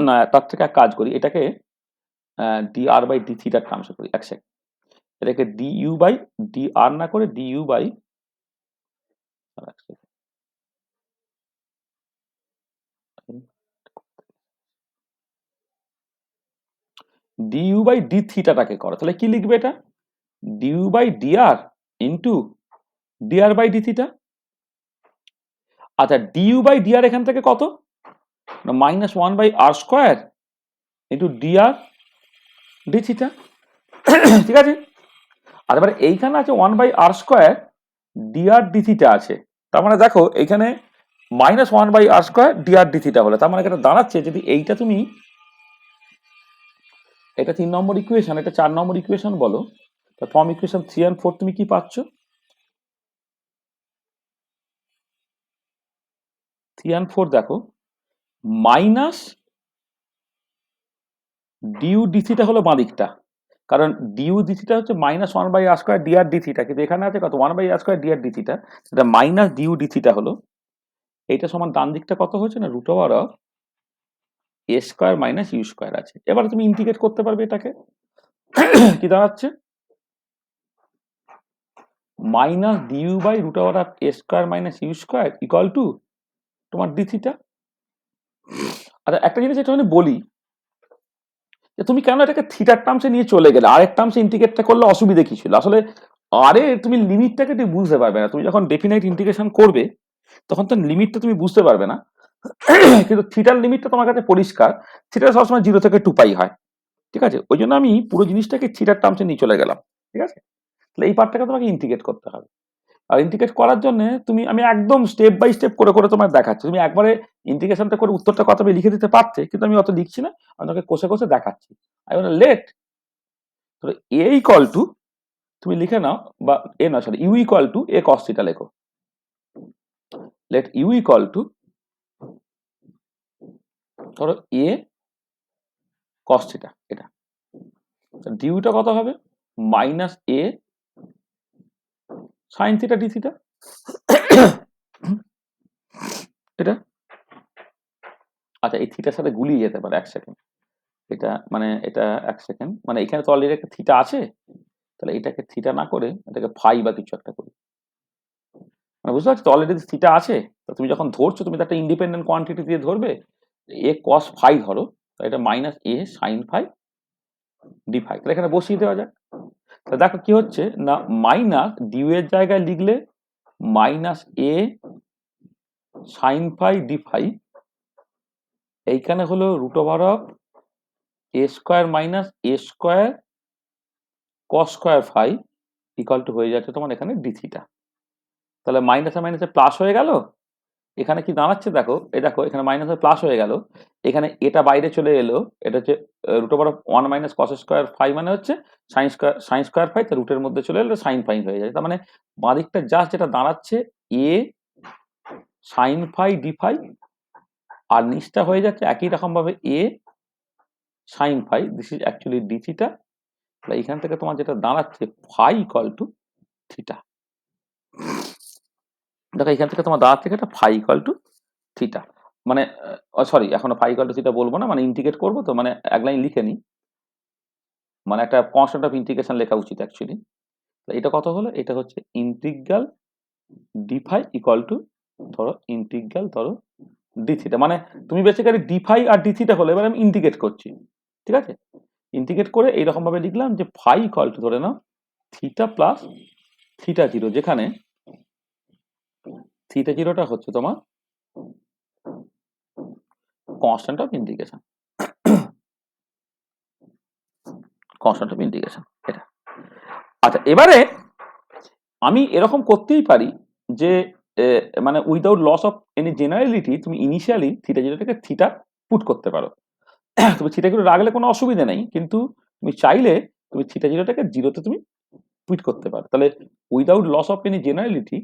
না তার থেকে এক কাজ করি, এটাকে dr বাই d থিটার টার্মসে করি, এক সেকেন্ড, এটাকে du বাই dr না করে du by du by d থিটাটাকে করো, তাহলে কি লিখবে এটা? du by dr into dr by d theta. আচ্ছা du বাই dr এখান থেকে কত? -1/r square into dr d theta, ঠিক আছে? আর এবারে এইখানে আছে 1/r square dr d theta আছে, তার মানে দেখো এইখানে -1/r square dr d theta হলো, তার মানে এটা দাঁড়াচ্ছে, যদি এইটা তুমি, এটা 3 নম্বর ইকুয়েশন, এটা 4 নম্বর ইকুয়েশন বলো, তা ফর্ম ইকুয়েশন 3 and 4 তুমি কি পাচ্ছ? 3 and 4 দেখো, মাইনাস ডিউ ডি থিটা হলো বাঁ দিকটা, কারণ ডিউ ডি থিটা হচ্ছে -1/r square dr d theta, কিন্তু এখানে আছে কত? 1/r square dr d theta, সেটা মাইনাস ডিউ ডি থিটা হলো, এইটা সমান ডান দিকটা কত হচ্ছে না root over of a square minus U square আছে। এবার তুমি ইন্টিগ্রেট করতে পারবে এটাকে, কি দাঁড়াচ্ছে? Minus D U by root over of a square minus U square equal to তোমার ডি থিটা। আচ্ছা একটা জিনিস একটুখানি বলি, যে তুমি কেন এটাকে থিটার টার্মসে নিয়ে চলে গেলে, আরেক টার্মসে ইন্টিগ্রেটটা করলে অসুবিধে কি ছিল? আসলে আরে তুমি লিমিটটাকে ঠিক বুঝতে পারবে না, তুমি যখন ডেফিনাইট ইন্টিগ্রেশন করবে তখন তো লিমিটটা তুমি বুঝতে পারবে না, কিন্তু থিটার লিমিটটা তোমার কাছে পরিষ্কার, থিটা সবসময় 0 থেকে 2 পাই হয়, ঠিক আছে? ওই জন্য আমি পুরো জিনিসটাকে থিটার টার্মসে নিয়ে চলে গেলাম, ঠিক আছে? তাহলে এই পার্টটাকে তোমাকে ইন্টিগ্রেট করতে হবে, আর ইন্টিগ্রেট করার জন্য আমি একদম স্টেপ বাই স্টেপ করে করে তোমার দেখাচ্ছি, তুমি একবারে ইন্টিগ্রেশনটা করে উত্তরটা কত হবে লিখে দিতে পারতে, কিন্তু আমি অত লিখছি না, আমি তোমাকে কষে কষে দেখাচ্ছি। I want let a equal to, তুমি লিখে নাও, বা এ না sorry U equal to A cos theta লেখো, লেট ইউ ইকুয়াল টু ধরো এ কস থিটা, এটা ডিউটা কত হবে? Minus a sine theta D theta, এটা। আচ্ছা এই থিটার সাথে গুলিয়ে যেতে পারে, এক সেকেন্ড, এটা মানে এটা এক সেকেন্ড, মানে এখানে তো অলরেডি একটা থিটা আছে, তাহলে এটাকে থিটা না করে এটাকে ফাই বা কিছু একটা করি, মানে বুঝতে পারছো তো অলরেডি থিটা আছে, তো তুমি যখন ধরছো তুমি তো একটা ইন্ডিপেন্ডেন্ট কোয়ান্টিটি দিয়ে ধরবে, এ কস ফাই ধরো, এটা minus a sine phi D phi, তাহলে এখানে বসিয়ে দেওয়া যাক। তো দেখো কি হচ্ছে না, মাইনাস ডিউ এর জায়গায় লিখলে minus a sine phi D phi, এইখানে হলো root over of a square minus a square cos square phi equal to হয়ে যাচ্ছে তোমার এখানে ডি থিটা। তাহলে মাইনাসে মাইনাসে প্লাস হয়ে গেল, এখানে কি দাঁড়াচ্ছে দেখো, এই দেখো এখানে মাইনাসে প্লাস হয়ে গেল, এখানে এটা বাইরে চলে এলো, এটা হচ্ছে root over of 1 minus cos square phi মানে হচ্ছে সাইন স্কোয়ার ফাই, তো রুটের মধ্যে চলে এলো সাইন ফাই হয়ে যায়। তার মানে বাঁ দিকটা জাস্ট যেটা দাঁড়াচ্ছে A sine phi D phi, আর নিচটা হয়ে যাচ্ছে একই রকম ভাবে A sine phi, this is actually D theta. তাহলে এখান থেকে তোমার যেটা দাঁড়াচ্ছে ফাই ইকুয়াল টু থিটা। দেখো এখান থেকে তোমার দাঁড়াচ্ছে এটা ফাই ইকুয়াল টু থিটা, মানে সরি এখনো ফাই ইকুয়াল টু থিটা বলবো না, মানে ইন্টিগ্রেট করবো তো, মানে এক লাইন লিখে নিই, মানে একটা কনস্ট্যান্ট অফ ইন্টিগ্রেশন লেখা উচিত অ্যাকচুয়ালি। এটা কত হলো, এটা হচ্ছে integral D phi equal to ধরো ইন্টিগ্রাল ধরো ডি থিটা, মানে তুমি বেসিক্যালি ডি ফাই আর ডি থিটা হলো, এবার আমি ইন্টিগ্রেট করছি, ঠিক আছে। ইন্টিগ্রেট করে এইরকম ভাবে লিখলাম যে ফাই ইকুয়াল টু ধরে নাও থিটা প্লাস থিটা জিরো, যেখানে থিটা জিরোটা হচ্ছে তোমার constant of integration, constant of integration এটা। আচ্ছা এবারে আমি এরকম করতেই পারি যে মানে without loss of any generality তুমি ইনিশিয়ালি থিটা জিরোটাকে থিটা পুট করতে পারো। তুমি থিটা জিরো রাখলে কোনো অসুবিধা নেই, কিন্তু তুমি চাইলে তুমি থিটা জিরোটাকে জিরোতে তুমি পুট করতে পারো। তাহলে without loss of any generality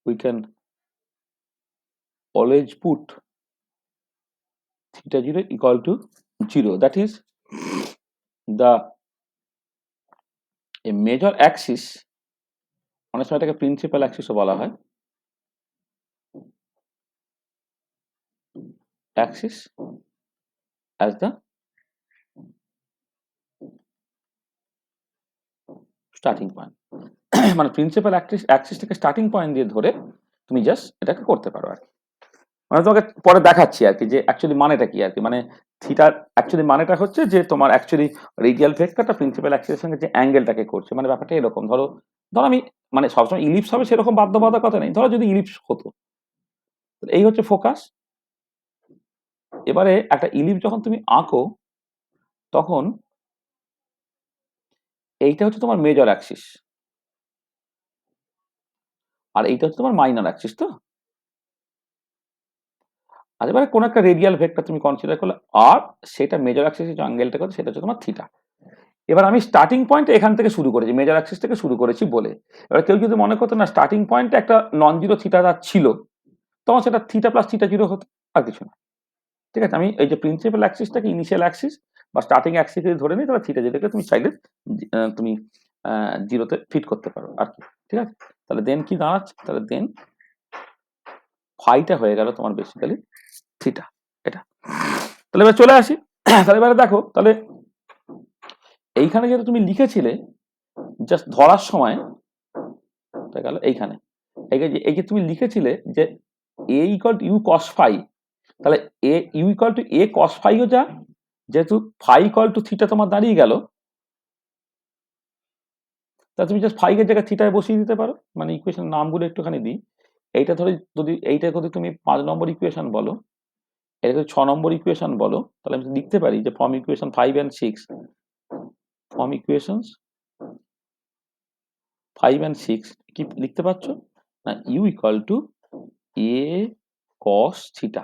we can always put theta 0 equal to 0, that is the a major axis, অনেক সময় এটাকে প্রিন্সিপাল অ্যাক্সিসও বলা হয়, axis as the starting point, মানে প্রিন্সিপাল অ্যাক্সিসটাকে স্টার্টিং পয়েন্ট দিয়ে ধরে তুমি জাস্ট এটাকে করতে পারো আর কি। মানে তোমাকে পরে দেখাচ্ছি আর কি যে অ্যাকচুয়ালি মানেটা কি আর কি, মানে থিটার অ্যাকচুয়ালি মানেটা হচ্ছে যে তোমার অ্যাকচুয়ালি রেডিয়াল ভেক্টরটা প্রিন্সিপাল অ্যাক্সিসের সঙ্গে যে অ্যাঙ্গেলটাকে করছে, মানে ব্যাপারটা এরকম। ধরো আমি মানে সবসময় ইলিপস হবে সেরকম বাধ্যবাধকতা নেই, ধরো যদি ইলিপস হতো, এই হচ্ছে ফোকাস। এবারে একটা ইলিপস যখন তুমি আঁকো তখন এইটা হচ্ছে তোমার মেজর অ্যাক্সিস, আর এইটা হচ্ছে তোমার মাইনর অ্যাক্সিস। তো আর এবারে কোন একটা রেডিয়াল ভেক্টর তুমি কনসিডার করলে, আর সেটা মেজর অ্যাক্সিসে যে অ্যাঙ্গেলটা করে সেটা হচ্ছে তোমার থিটা। এবার আমি স্টার্টিং পয়েন্ট এখান থেকে শুরু করেছি, মেজর অ্যাক্সিস থেকে শুরু করেছি বলে, এবার কেউ যদি মনে করতো না স্টার্টিং পয়েন্টে একটা নন জিরো থিটা ছিল, তখন সেটা থিটা প্লাস থিটা জিরো হতো, আর কিছু না। ঠিক আছে, আমি এই যে প্রিন্সিপাল অ্যাক্সিসটাকে ইনিশিয়াল অ্যাক্সিস বা স্টার্টিং অ্যাক্সিস ধরে নিই, তাহলে থিটা যেটাকে তুমি চাইলে তুমি জিরোতে ফিট করতে পারো আর কি। ঠিক আছে, তাহলে দেন কি দাঁড়াচ্ছে, তাহলে দেন ফাইটা হয়ে গেল তোমার বেসিক্যালি থিটা, এটা। তাহলে এবার চলে আসি, তাহলে এবারে দেখো, তাহলে এইখানে যেটা তুমি লিখেছিলে জাস্ট ধরার সময় গেল এইখানে, এই যে তুমি লিখেছিলে যে A equal to U cos phi, তাহলে A U equal to A cos ফাইও যা, যেহেতু ফাই ইকুয়াল টু থিটা তোমার দাঁড়িয়ে গেল, তা তুমি জাস্ট ফাই এর জায়গায় থিটায় বসিয়ে দিতে পারো। মানে ইকুয়েশন নামগুলো একটুখানি দিই, এইটা ধরে যদি এইটা যদি তুমি 5 নম্বর ইকুয়েশন বলো, এটা যদি 6 নম্বর ইকুয়েশন বলো, তাহলে আমি লিখতে পারি যে form equation 5 and 6, form equations 5 and 6 কি লিখতে পারছো না, U equal to A cos theta,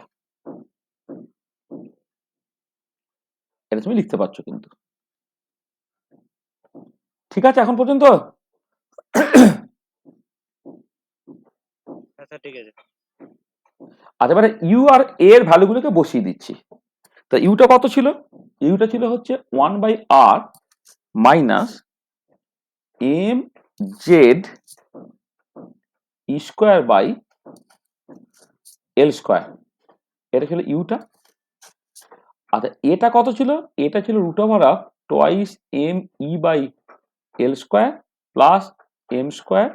এটা তুমি লিখতে পারছো কিন্তু। ঠিক আছে এখন পর্যন্ত? হ্যাঁ স্যার ঠিক আছে। আচ্ছা এবারে ইউ আর এ এর ভ্যালুগুলোকে বসিয়ে দিচ্ছি। তো ইউটা কত ছিল, ইউটা ছিল হচ্ছে 1/r minus M Z E square by L square, এটা ছিল ইউটা। আচ্ছা এটা কত ছিল, এটা ছিল root over of twice M E by L square plus M square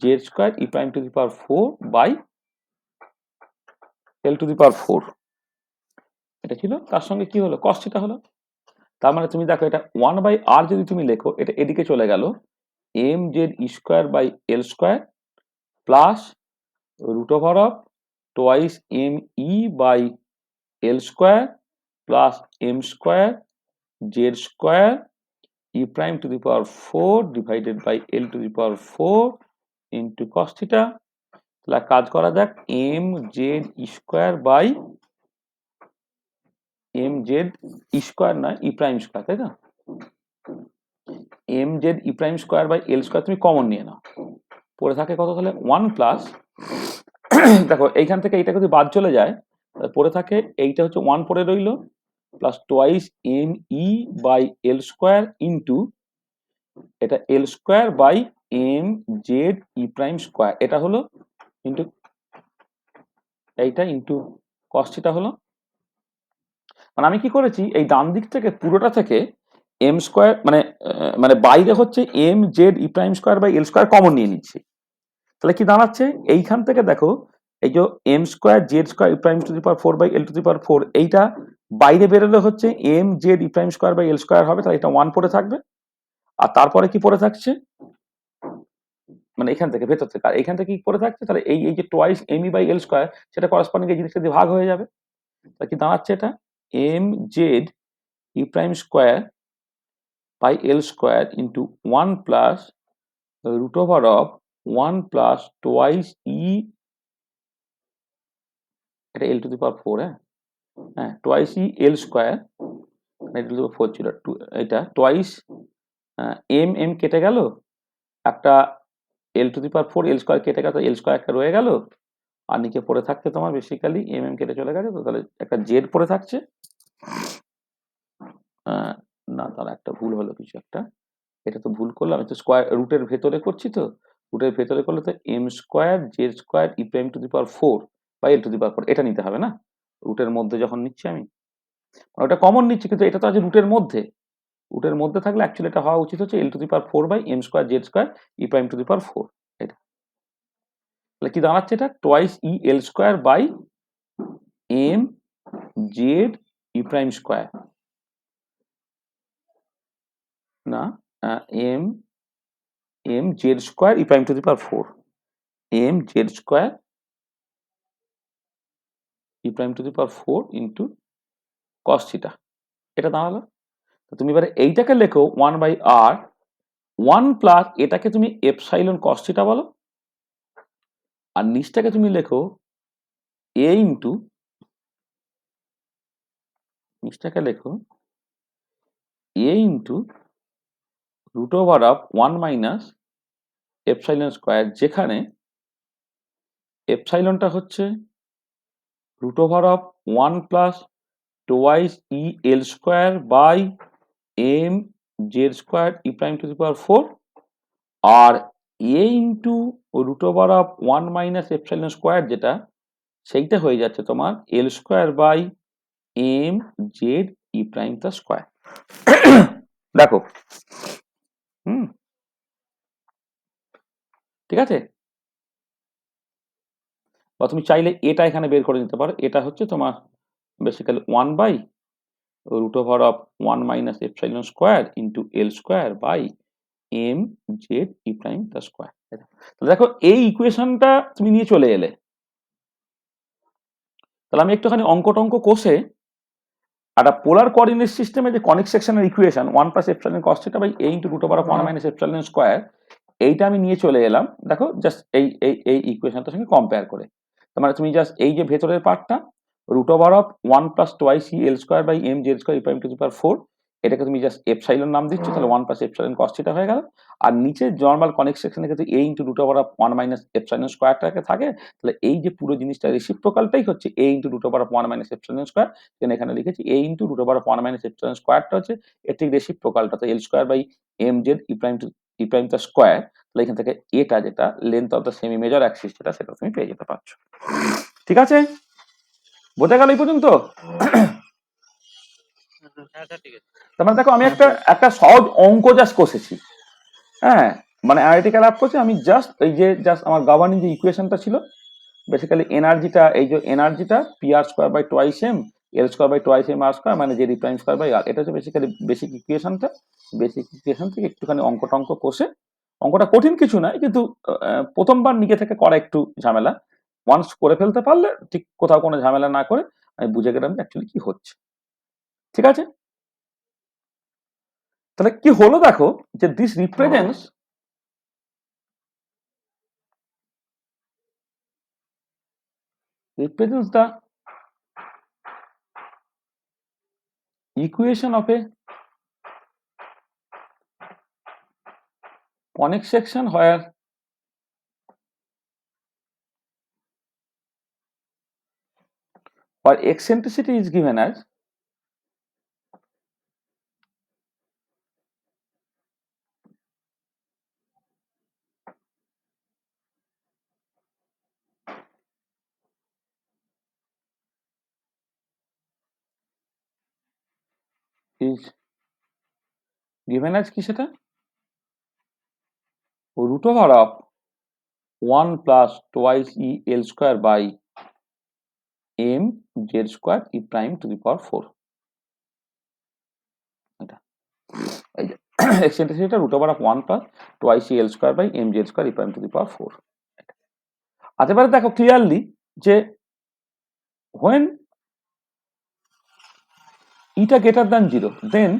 Z square E prime to the power 4 by L to the power 4, এটা ছিল। তার সঙ্গে কি হলো, কস থিটা হলো। তার মানে তুমি দেখো এটা 1/r যদি তুমি লেখো, এটা এদিকে চলে গেল M Z E square by L square plus root over of twice me by L square plus m square z square e prime to the power 4 divided by L to the power 4 into cos theta। তাহলে কাজ করা যাক m z square by m z square নয় e prime square, তাই না? m z e prime square by L square তুমি কমন নিয়ে নাও, পড়ে থাকে কত তাহলে 1 প্লাস দেখো এইখান থেকে এইটা যদি বাদ চলে যায় পড়ে থাকে এইটা হচ্ছে 1 পড়ে রইল plus twice M E by L square into এটা L square by M Z E prime square, এটা হলো ইন্টু এইটা ইন্টু কস থিটা হলো। মানে আমি কি করেছি এই ডান দিক থেকে পুরোটা থেকে এম স্কোয়ার মানে বাইরে হচ্ছে M Z E prime square by L square common নিয়ে নিচ্ছি। তাহলে কি দাঁড়াচ্ছে এইখান থেকে দেখো এই যে M square Z square E prime to the power 4 by L to the power 4 এইটা বাইরে বেরোলে হচ্ছে M Z E prime square by L square হবে, তাহলে এটা 1 পড়ে থাকবে। আর তারপরে কি পড়ে থাকছে মানে এখান থেকে ভেতর থেকে, আর এখান থেকে কি পড়ে থাকছে তাহলে এই যে twice M E by L square সেটা করসপন্ডিং এই জিনিসটা দিয়ে ভাগ হয়ে যাবে। তাহলে কি দাঁড়াচ্ছে এটা M Z E prime square by L square into 1 plus root over of 1 plus twice E এটা এল টু দি পাওয়ার 4, হ্যাঁ twice E L square L to the power 4 ছিল এটা টোয়াইস এম এম কেটে গেল, একটা এল to the power 4 L square কেটে গেল, এল স্কোয়ার একটা রয়ে গেল, আর নিচে পড়ে থাকছে তোমার বেসিক্যালি এম এম কেটে চলে গেছে, তো তাহলে একটা জেড পড়ে থাকছে। না তার একটা ভুল হলো কিছু একটা, এটা তো ভুল করলাম, আমি তো স্কোয়ার রুটের ভেতরে করছি, তো রুটের ভেতরে করলে তো M square Z square E prime to the power 4 বা এল টু দি পাওয়ার 4 এটা নিতে হবে না রুটের মধ্যে যখন নিচ্ছি আমি, ওটা কমন নিচ্ছি কিন্তু এটা তো আছে রুটের মধ্যে, রুটের মধ্যে থাকলে অ্যাকচুয়ালি এটা হওয়া উচিত হচ্ছে L to the power 4 by M square Z square E prime to the power 4। এটা তাহলে কি দাঁড়াচ্ছে এটা twice E L square by M Z E prime square, না M M Z square E prime to the power 4 M Z square E prime to the power 4 into cos theta, এটা দাঁড়ালো। তুমি এবারে এইটাকে লেখো 1 বাই আর 1 প্লাস এটাকে তুমি এপসাইলন কস থিটা বলো, আর নিচটাকে তুমি লেখো এ ইন্টু নিচটাকে লেখো A into root over of 1 minus epsilon square, যেখানে এপসাইলনটা হচ্ছে root over of 1 plus twice E L square by M Z square E prime to the power 4, আর A into root over of 1 minus epsilon square যেটা সেইটা হয়ে যাচ্ছে তোমার L square by M Z E prime তার স্কোয়ার। দেখো ঠিক আছে, বা তুমি চাইলে এটা এখানে বের করে নিতে পারো, এটা হচ্ছে তোমার basically 1 by root over of 1 minus epsilon square into L square by M Z E prime তার স্কোয়ার। দেখো এই ইকুয়েশনটা তুমি নিয়ে চলে এলে, তাহলে আমি একটুখানি অঙ্ক টঙ্ক কষে একটা পোলার কোঅর্ডিনেট সিস্টেমে যে কনিক সেকশনের equation 1 plus epsilon cos theta by a into root over of 1 minus epsilon square, এইটা আমি নিয়ে চলে এলাম। দেখো জাস্ট এই ইকুয়েশনটার সঙ্গে কম্পেয়ার করে, তার মানে তুমি জাস্ট এই যে ভেতরের পার্টটা root over of 1 plus twice E L square by M Z square E prime to the power 4, এটাকে তুমি জাস্ট এপসাইলন নাম দিচ্ছ, তাহলে 1 প্লাস এপসাইলন কস থিটা হয়ে গেল। আর নিচে নর্মাল কনিক সেকশনের ক্ষেত্রে A into root over of 1 minus epsilon স্কয়ারটাকে থাকে, তাহলে এই যে পুরো জিনিসটা রেসিপ্রোকালটাই হচ্ছে A into root over of 1 minus epsilon square, এখানে লিখেছি A into root over of 1 minus epsilon স্কয়ারটা হচ্ছে এর ঠিক রেসিপ্রোকালটা, তো L square by M Z E prime তার স্কয়ার, তাহলে এখান থেকে এটা যেটা length of the semi major axis সেটা তুমি পেয়ে যেতে পারছো। ঠিক আছে, বোঝা গেল এই পর্যন্ত? হ্যাঁ স্যার ঠিক আছে। তার মানে দেখো আমি একটা সহজ অঙ্ক জাস্ট কষেছি, হ্যাঁ মানে অ্যানালিটিক্যাল অ্যাপ করছি আমি, জাস্ট এই যে জাস্ট আমার গভর্নিং যে ইকুয়েশনটা ছিল বেসিক্যালি এনার্জিটা, এই যে এনার্জিটা P R square by twice M L square by twice M R square মানে Z prime square by R, এটা হচ্ছে বেসিক্যালি বেসিক ইকুয়েশনটা। বেসিক ইকুয়েশন থেকে একটুখানি অঙ্ক টঙ্ক কষে অঙ্কটা কঠিন কিছু নয়, কিন্তু প্রথমবার নিজে থেকে করা একটু ঝামেলা। ওয়ান্স করে ফেলতে পারলে ঠিক কোথাও কোনো ঝামেলা না করে আমি বুঝে গেলাম যে অ্যাকচুয়ালি কি হচ্ছে। ঠিক আছে, তাহলে কি হলো দেখো, যে this represents the equation of a conic section where eccentricity is given as কি সেটা root over of 1 plus twice e l square by m z square e prime to the power 4। এটা এই যে eccentricity root over of 1 plus twice e l square by m z square e prime to the power 4। আচ্ছা, এবারে দেখো ক্লিয়ারলি যে when eta greater than 0 then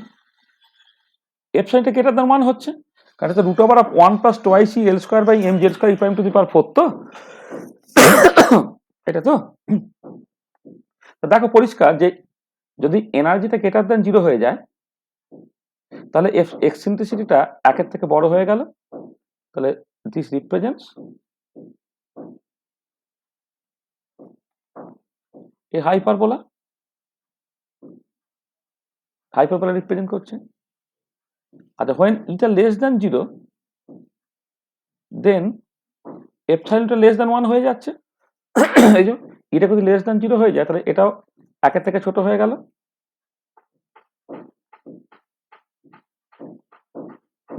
এপসাইনটা গ্রেটার দ্যান 1 হচ্ছে, কারণ এটা root over of 1 plus twice E L square by M Z square E prime to the power 4। তো এটা তো দেখো পরিষ্কার যে যদি এনার্জিটা গ্রেটার দ্যান 0 হয়ে যায় তাহলে এক্সেন্ট্রিসিটিটা 1 এর থেকে বড় হয়ে গেল, তাহলে this represents A hyperbola represent করছে। আচ্ছা, when এটা লেস দ্যান 0 দেন এপসাইলনটা লেস দ্যান 1 হয়ে যাচ্ছে। এই যে এটা যদি লেস দ্যান 0 হয়ে যায় তাহলে এটাও 1 এর থেকে ছোট হয়ে গেল।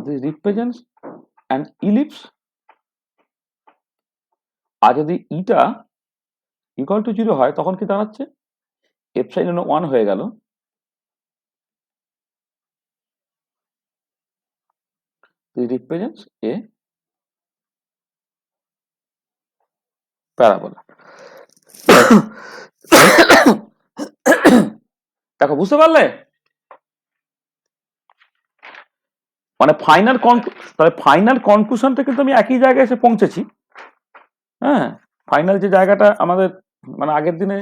This represents an ellipse। আর যদি ইটা ইকুয়াল টু 0 হয় তখন কি দাঁড়াচ্ছে, এপসাইলন 1 হয়ে গেল। This represents a parabola। দেখো বুঝতে পারলে, মানে ফাইনাল কনক্লুশনটা কিন্তু আমি একই জায়গায় এসে পৌঁছেছি। হ্যাঁ, ফাইনাল যে জায়গাটা আমাদের মানে আগের দিনে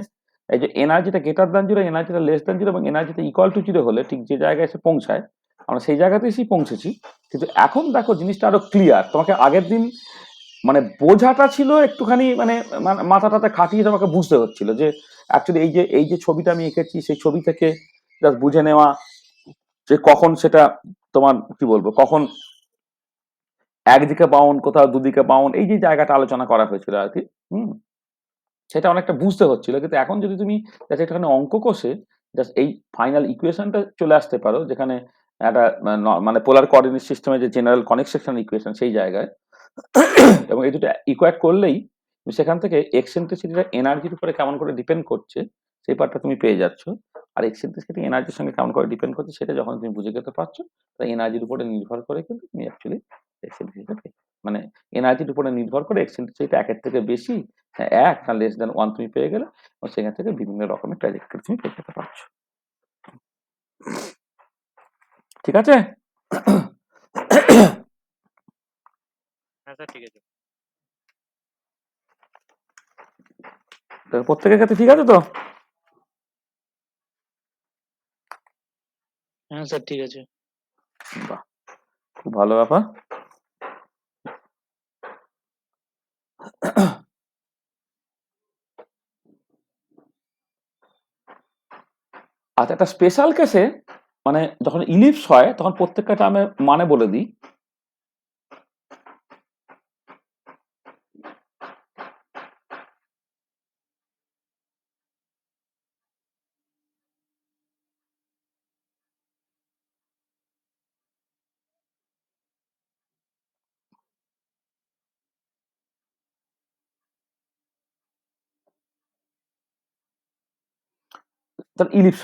এই যে এনার্জিটা গ্রেটার দ্যান 0, এনার্জিটা লেস দ্যান 0 এবং এনার্জিটা ইকুয়াল টু 0 হলে ঠিক যে জায়গায় এসে পৌঁছায় আমরা সেই জায়গাতে এসেই পৌঁছেছি। কিন্তু এখন দেখো জিনিসটা আরো ক্লিয়ার। তোমাকে আগের দিন মানে বোঝাটা ছিল একটুখানি মানে মাথাটাতে খাটিয়ে তোমাকে বুঝতে হচ্ছিল যে অ্যাকচুয়ালি এই যে ছবিটা আমি এঁকেছি সেই ছবি থেকে জাস্ট বুঝে নেওয়া যে কখন সেটা তোমার কি বলবো, কখন একদিকে বাউন্ড কোথাও দুদিকে বাউন্ড, এই যে জায়গাটা আলোচনা করা হয়েছিল আর কি। সেটা অনেকটা বুঝতে হচ্ছিল। কিন্তু এখন যদি তুমি জাস্ট একটুখানি অঙ্ক কষে জাস্ট এই ফাইনাল ইকুয়েশনটা চলে আসতে পারো, যেখানে একটা মানে পোলার কোঅর্ডিনেট সিস্টেমে যে জেনারেল কনিক সেকশন ইকুয়েশন সেই জায়গায়, এবং এই দুটো ইকুয়েট করলেই সেখান থেকে এক্সেন্ট্রিসিটিটা এনার্জির উপরে কেমন করে ডিপেন্ড করছে সেই পার্টটা তুমি পেয়ে যাচ্ছ। আর এক্সেন্ট্রিসিটি এনার্জির সঙ্গে কেমন করে ডিপেন্ড করছে সেটা যখন তুমি বুঝে যেতে পারছো, তাই এনার্জির উপরে নির্ভর করে কিন্তু তুমি অ্যাকচুয়ালি এক্সেন্ট্রিসিটিটা মানে এনার্জির উপরে নির্ভর করে এক্সেন্ট্রিসিটিটা 1 এর থেকে বেশি, 1 না লেস দ্যান 1 তুমি পেয়ে গেলে, এবং সেখান থেকে বিভিন্ন রকমের ট্র্যাজেক্টরি তুমি পেয়ে যেতে পারছো। ঠিক আছে? হ্যাঁ স্যার, ঠিক আছে। প্রত্যেকের ক্ষেত্রে ঠিক আছে তো? হ্যাঁ স্যার, ঠিক আছে। বাহ, খুব ভালো ব্যাপার। আচ্ছা, একটা স্পেশাল কেসে মানে যখন ইলিপস হয় তখন প্রত্যেকটা টার্মে মানে বলে দিই। তাহলে ইলিপস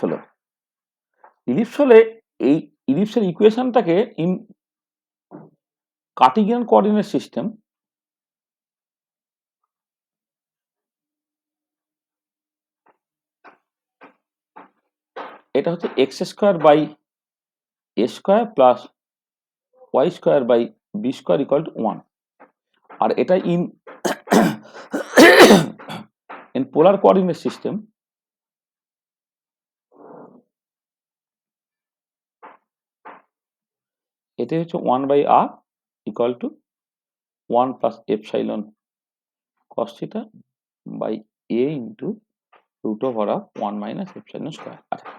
হলে এই ইলিপসের ইকুয়েশনটাকে কার্টেসিয়ান কোঅর্ডিনেট সিস্টেম এটা হচ্ছে X square by a square plus Y square by B square equal to 1, আর এটা in in polar coordinate system এটা হচ্ছে 1 by R equal to 1 plus epsilon cos theta by a into root over of 1 minus epsilon square. আচ্ছা,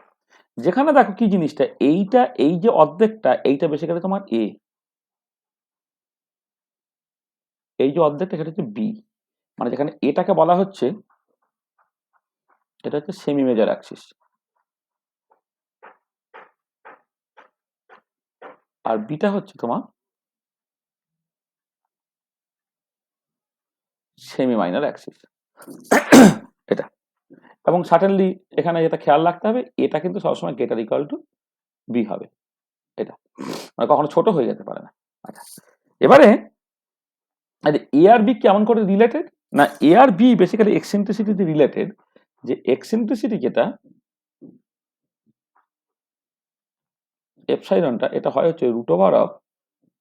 যেখানে দেখো কি জিনিসটা, এইটা এই যে অর্ধেকটা এইটা বেসিক্যালি তোমার এ, এই যে অর্ধেকটা সেটা হচ্ছে বি, মানে যেখানে এটাকে বলা হচ্ছে এটা হচ্ছে সেমি মেজর অ্যাক্সিস, আর বিটা হচ্ছে তোমার সেমি মাইনর অ্যাক্সিস এটা। এবং সার্টেনলি এখানে যেটা খেয়াল রাখতে হবে, এটা কিন্তু সবসময় গ্রেটার ইকুয়াল টু বি হবে, এটা মানে কখনো ছোট হয়ে যেতে পারে না। আচ্ছা, এবারে এ আর বি কেমন করে রিলেটেড না, এ আর বি বেসিক্যালি এক্সেন্ট্রিসিটিতে রিলেটেড, যে এক্সেন্ট্রিসিটি যেটা এপসাইলনটা এটা হয় হচ্ছে root over of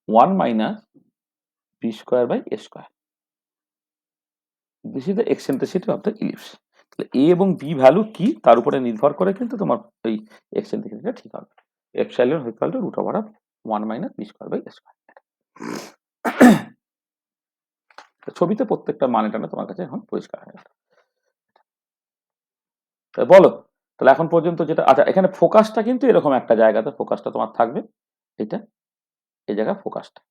1 minus B square by a square, this is the eccentricity of the ellipse. তাহলে এ এবং বি ভ্যালু কি তার উপরে নির্ভর করে কিন্তু তোমার এই এক্সেন্ট্রিসিটিটা ঠিক হবে। Epsilon equal to root over of 1 minus B square by a square. ছবিতে প্রত্যেকটা মানে টানে তোমার কাছে এখন পরিষ্কার হয়ে গেল। বলো তাহলে এখন পর্যন্ত যেটা, আচ্ছা এখানে ফোকাসটা কিন্তু এরকম একটা জায়গাতে ফোকাসটা তোমার থাকবে, এটা এই জায়গায় ফোকাসটা,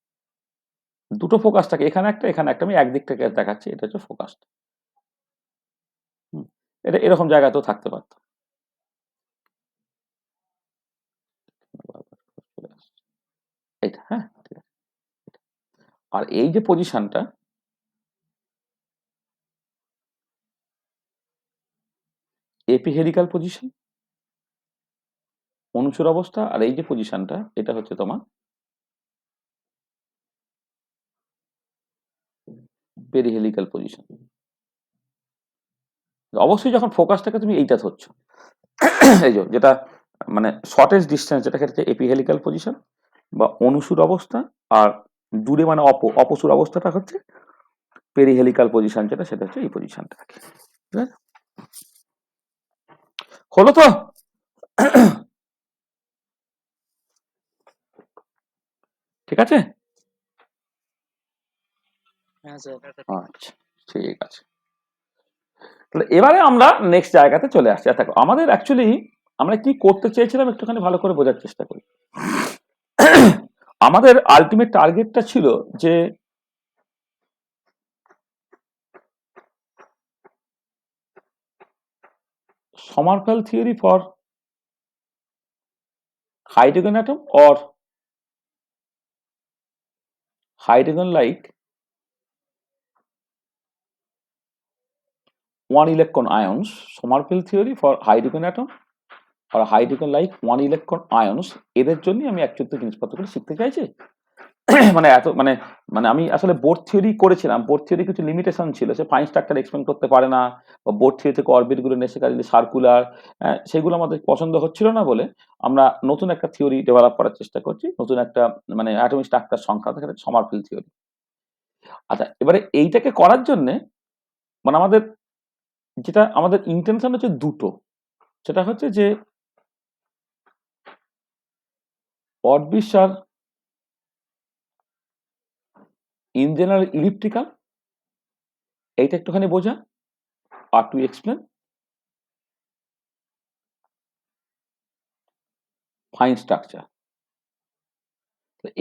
দুটো ফোকাস থাকে, এখানে একটা, আমি একদিক থেকে দেখাচ্ছি, এটা হচ্ছে ফোকাসটা। এটা এরকম জায়গাতেও থাকতে পারত। এইটা হ্যাঁ ঠিক আছে। আর এই যে পজিশনটা, এপিহেলিক্যাল পজিশন অনুচর অবস্থা, আর এই যে পজিশনটা এটা হচ্ছে তোমার পেরিহেলিক্যাল পজিশন। অবশ্যই যখন ফোকাসটাকে তুমি এইটা ধরছো, এই যে যেটা মানে শর্টেস্ট ডিস্টেন্স যেটা হচ্ছে এপিহেলিক্যাল পজিশন বা অনুসুর অবস্থা, আর দূরে মানে অপসুর অবস্থাটা হচ্ছে পেরিহেলিক্যাল পজিশন, যেটা সেটা হচ্ছে এই পজিশনটা। ঠিক আছে, হলো তো? ঠিক আছে, হ্যাঁ স্যার। আচ্ছা ঠিক আছে। তাহলে এবারে আমরা নেক্সট জায়গাতে চলে আসছি। দেখো আমাদের অ্যাকচুয়ালি আমরা কি করতে চেয়েছিলাম একটুখানি ভালো করে বোঝার চেষ্টা করি। আমাদের আলটিমেট টার্গেটটা ছিল যে Sommerfeld theory for hydrogen atom or hydrogen like one electron ions, Sommerfeld theory for hydrogen atom or hydrogen like one electron ions, এদের জন্য আমি অ্যাকচুয়ালি জিনিসপত্রগুলো শিখতে চাইছি। মানে এত মানে মানে আমি আসলে বোর্ড থিওরি করেছিলাম, বোর্ড থিওরি কিছু লিমিটেশন ছিল, সে ফাইন স্ট্রাকচার এক্সপ্লেন করতে পারে না, বা বোর্ড থিওরি থেকে অরবিট গুলো নেসেসারিলি সার্কুলার, সেগুলো আমাদের পছন্দ হচ্ছিল না বলে আমরা নতুন একটা থিওরি ডেভেলপ করার চেষ্টা করছি, নতুন একটা মানে অ্যাটমিক স্ট্রাকচার সংখ্যা থেকে সমারফিল্ড থিওরি। আচ্ছা, এবারে এইটাকে করার জন্য মানে আমাদের যেটা আমাদের ইন্টেনশন হচ্ছে দুটো, সেটা হচ্ছে যে orbits R in general elliptical, এইটা একটুখানি বোঝা, আর টু এক্সপ্লেন ফাইন স্ট্রাকচার।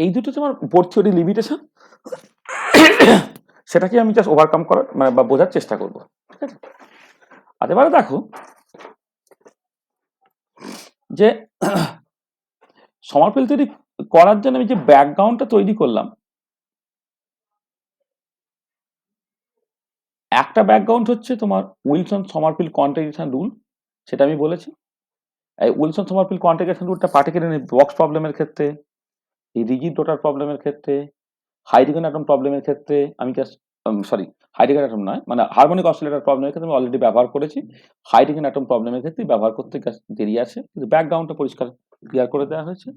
এই দুটো তোমার বোর্ড থিওরি লিমিটেশন, সেটাকে আমি জাস্ট ওভারকাম করার মানে বা বোঝার চেষ্টা করব। ঠিক আছে, আর এবারে দেখো যে সমারফিল্ড থিওরি করার জন্য আমি যে ব্যাকগ্রাউন্ডটা তৈরি করলাম, একটা ব্যাকগ্রাউন্ড হচ্ছে তোমার উইলসন সমারফিল্ড কোয়ান্টিজেশন রুল, সেটা আমি বলেছি। এই উইলসন সমারফিল্ড কোয়ান্টিজেশন রুলটা পার্টিকুলারলি বক্স প্রবলেমের ক্ষেত্রে, এই রিজিড রোটার প্রবলেমের ক্ষেত্রে, হাইড্রোজেন অ্যাটম প্রবলেমের ক্ষেত্রে আমি জাস্ট সরি হাইড্রোজেন অ্যাটম নয়, মানে হারমোনিক অসিলেটর প্রবলেমের ক্ষেত্রে আমি অলরেডি ব্যবহার করেছি। হাইড্রোজেন অ্যাটম প্রবলেমের ক্ষেত্রে ব্যবহার করতে দেরি আছে, কিন্তু ব্যাকগ্রাউন্ডটা পরিষ্কার ক্লিয়ার করে দেওয়া হয়েছে।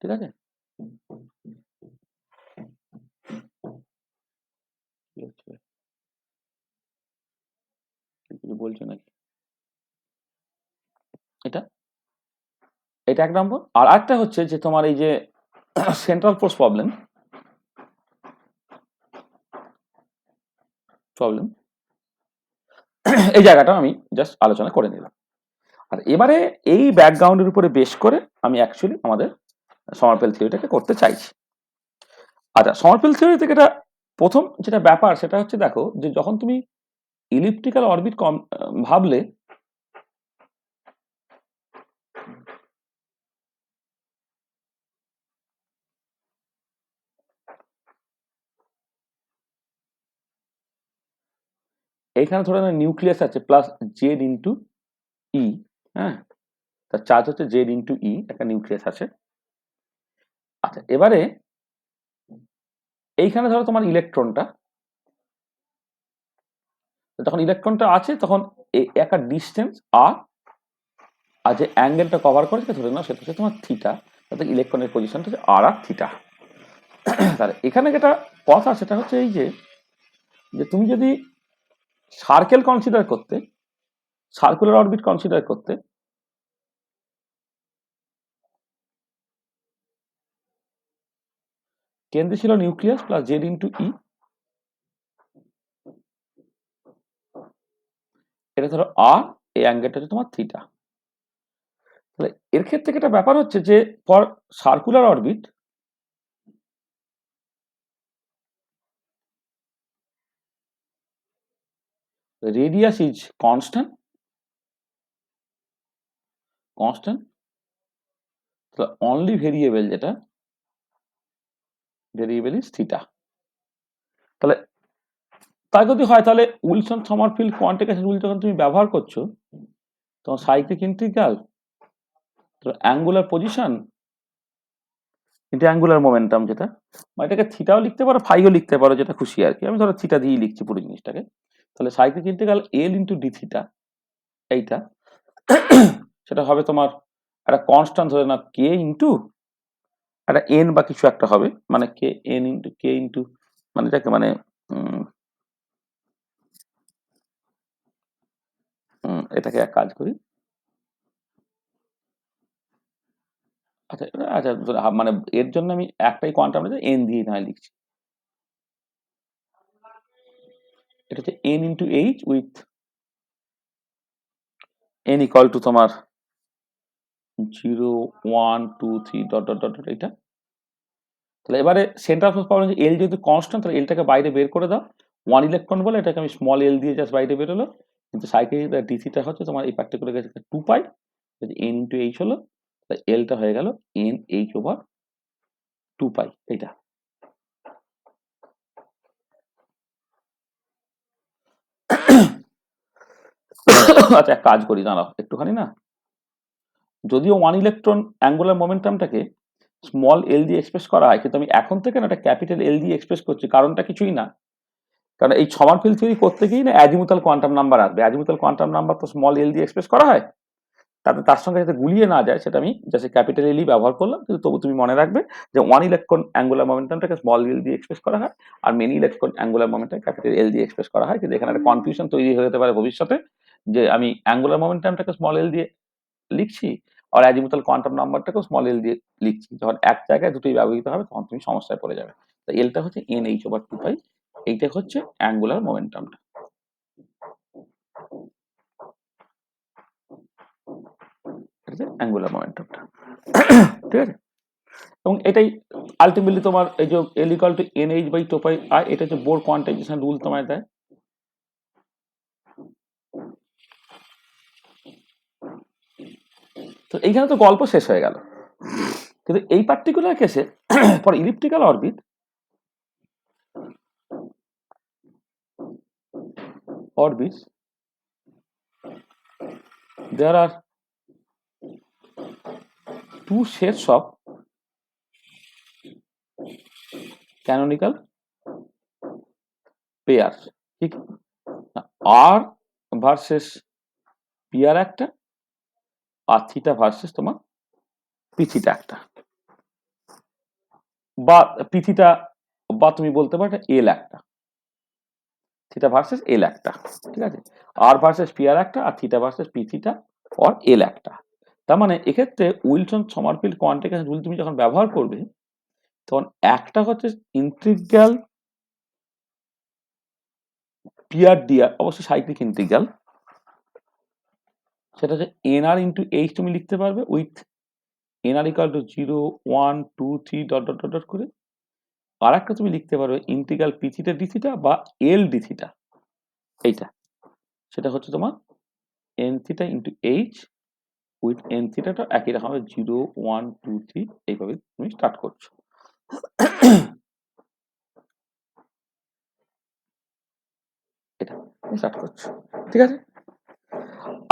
ঠিক আছে, কি হচ্ছে? কিছু বলছে নাকি? এটা এটা এক নম্বর। আর একটা হচ্ছে যে তোমার এই যে সেন্ট্রাল ফোর্স প্রবলেম এই জায়গাটা আমি জাস্ট আলোচনা করে নিলাম। আর এবারে এই ব্যাকগ্রাউন্ডের উপরে বেশ করে আমি অ্যাকচুয়ালি আমাদের সমারফেল থিওরিটাকে করতে চাইছি। আচ্ছা, সমারফেল থিওরি থেকে এটা প্রথম যেটা ব্যাপার সেটা হচ্ছে, দেখো যে যখন তুমি ইলিপ্টিক্যাল অরবিট ভাবলে, এইখানে ধরে না নিউক্লিয়াস আছে প্লাস জেড ইন্টু ই, হ্যাঁ, তার চার্জ হচ্ছে জেড ইন্টু ই, একটা নিউক্লিয়াস আছে। আচ্ছা, এবারে এইখানে ধরো তোমার ইলেকট্রনটা, যখন ইলেকট্রনটা আছে তখন একটা ডিস্টেন্স আর আর যে অ্যাঙ্গেলটা কভার করে সেটা ধরে নাও সেটা হচ্ছে তোমার থিটা, তাতে ইলেকট্রনের পজিশনটা হচ্ছে আর থিটা। তাহলে এখানে যেটা কথা সেটা হচ্ছে এই যে তুমি যদি সার্কেল কনসিডার করতে, সার্কুলার অরবিট কনসিডার করতে, কেন্দ্রে ছিল নিউক্লিয়াস প্লাস জেড ইন্টু ই, এটা ধরো আর, এই অ্যাঙ্গেলটা হচ্ছে তোমার থিটা। তাহলে এর ক্ষেত্রে একটা ব্যাপার হচ্ছে যে for circular orbit radius is constant, তাহলে only variable যেটা variable is theta। তাহলে তাই যদি হয় তাহলে উইলসন সমারফিল্ড কোয়ান্টিফিকেশন রুল যখন তুমি ব্যবহার করছো তখন সাইক্লিক ইন্টিগ্রাল অ্যাঙ্গুলার পজিশন কিন্তু অ্যাঙ্গুলার মোমেন্টাম, যেটা এটাকে থিটাও লিখতে পারো ফাইও লিখতে পারো, যেটা খুশি আর কি, আমি ধরো থিটা দিয়েই লিখছি পুরো জিনিসটাকে। তাহলে cyclic integral L into d theta এইটা সেটা হবে তোমার একটা কনস্ট্যান্ট ধরে না কে ইন্টু একটা এন বা কিছু একটা হবে, মানে K N into k into মানে যাকে মানে এটাকে এক কাজ করি, আচ্ছা আচ্ছা মানে এর জন্য আমি একটাই কোয়ান্টাম এন দিয়ে না লিখছি, এটা হচ্ছে N into h with n equal to তোমার 0 1 2 3 ডট ডট ডট ডট এইটা। তাহলে এবারে সেন্টার ফোর্স প্রবলেম এল যেহেতু কনস্ট্যান্ট, তাহলে এলটাকে বাইরে বের করে দাও, 1 ইলেকট্রন বলে এটাকে আমি স্মল এল দিয়ে জাস্ট বাইরে বেরোলো, কিন্তু সাইক্লিক ডিসিটা হচ্ছে তোমার এই পার্টিকুলার কেসে 2 পাই, এন ইন্টু এইচ হলো, তাই এলটা হয়ে গেল এন এইচ ওভার 2 পাই এইটা। আচ্ছা এক কাজ করি, দাঁড়াও একটুখানি না, যদিও 1 ইলেকট্রন অ্যাঙ্গুলার মোমেন্টামটাকে স্মল এল দিয়ে এক্সপ্রেস করা হয়, কিন্তু আমি এখন থেকে না একটা ক্যাপিটাল এল দিয়ে এক্সপ্রেস করছি, কারণটা কিছুই না, কারণ এই সমারফিল্ড থিওরি করতে গিয়ে না অ্যাজিমুথাল কোয়ান্টাম নাম্বার আসবে, অ্যাজিমুথাল কোয়ান্টাম নাম্বার তো স্মল এল দিয়ে এক্সপ্রেস করা হয়, তাতে তার সঙ্গে যাতে গুলিয়ে না যায় সেটা আমি জাস্ট ক্যাপিটাল এলই ব্যবহার করলাম, কিন্তু তবু তুমি মনে রাখবে যে 1 ইলেকট্রন অ্যাঙ্গুলার মোমেন্টামটাকে স্মল এল দিয়ে এক্সপ্রেস করা হয়, are many electron angular momentum capital এল দিয়ে এক্সপ্রেস করা হয়, কিন্তু এখানে একটা কনফিউশন তৈরি হয়ে যেতে পারে ভবিষ্যতে যে আমি অ্যাঙ্গুলার মোমেন্টামটাকে স্মল এল দিয়ে লিখছি আর অ্যাজিমুথাল কোয়ান্টাম নাম্বারটাকেও স্মল এল দিয়ে লিখছি, যখন এক জায়গায় দুটোই ব্যবহৃত হবে তখন তুমি সমস্যায় পড়ে যাবে। তো এলটা হচ্ছে এন এইচ ওভার 2 পাই, এইটা হচ্ছে অ্যাঙ্গুলার মোমেন্টামটা, অ্যাঙ্গুলার মোমেন্টামটা। ঠিক আছে, এবং এটাই আলটিমেটলি তোমার এই যে l equal to n h by 2 pi i, এটা হচ্ছে বোর কোয়ান্টাইজেশন রুল তোমায় দেয়। তো এইখানে তো গল্প শেষ হয়ে গেল, কিন্তু এই পার্টিকুলার কেসে for elliptical orbit orbits there are two sets of canonical pair, ঠিক? আর ভার্সেস পিয়ার একটা, আর থিটা ভার্সেস তোমার পিথিটা একটা, বা পিথিটা, বা তুমি বলতে পারো এল একটা, থিটা ভার্সেস এল একটা, ঠিক আছে? আর ভার্সেস পিয়ার একটা, আর theta versus p theta or l একটা। তার মানে এক্ষেত্রে উইলসন সমারফিল্ড কোয়ান্টিফিকেশন রুল তুমি যখন ব্যবহার করবে, তখন একটা হচ্ছে ইন্টিগ্রাল পিয়ার ডিআর, অবশ্যই সাইক্লিক ইন্টিগ্রাল, সেটা হচ্ছে এনআর ইন্টু এইচ তুমি লিখতে পারবে with n r equal to 0 1 2 3 dot dot dot dot করে। আর একটা তুমি লিখতে পারবে integral p theta D theta বা এল ডি থিটা, এইটা, সেটা হচ্ছে তোমার n theta into h with n থিটাটা একই রকম হবে 0 1 2 3, এইভাবে তুমি স্টার্ট করছো। এটা তুমি স্টার্ট করছো, ঠিক আছে?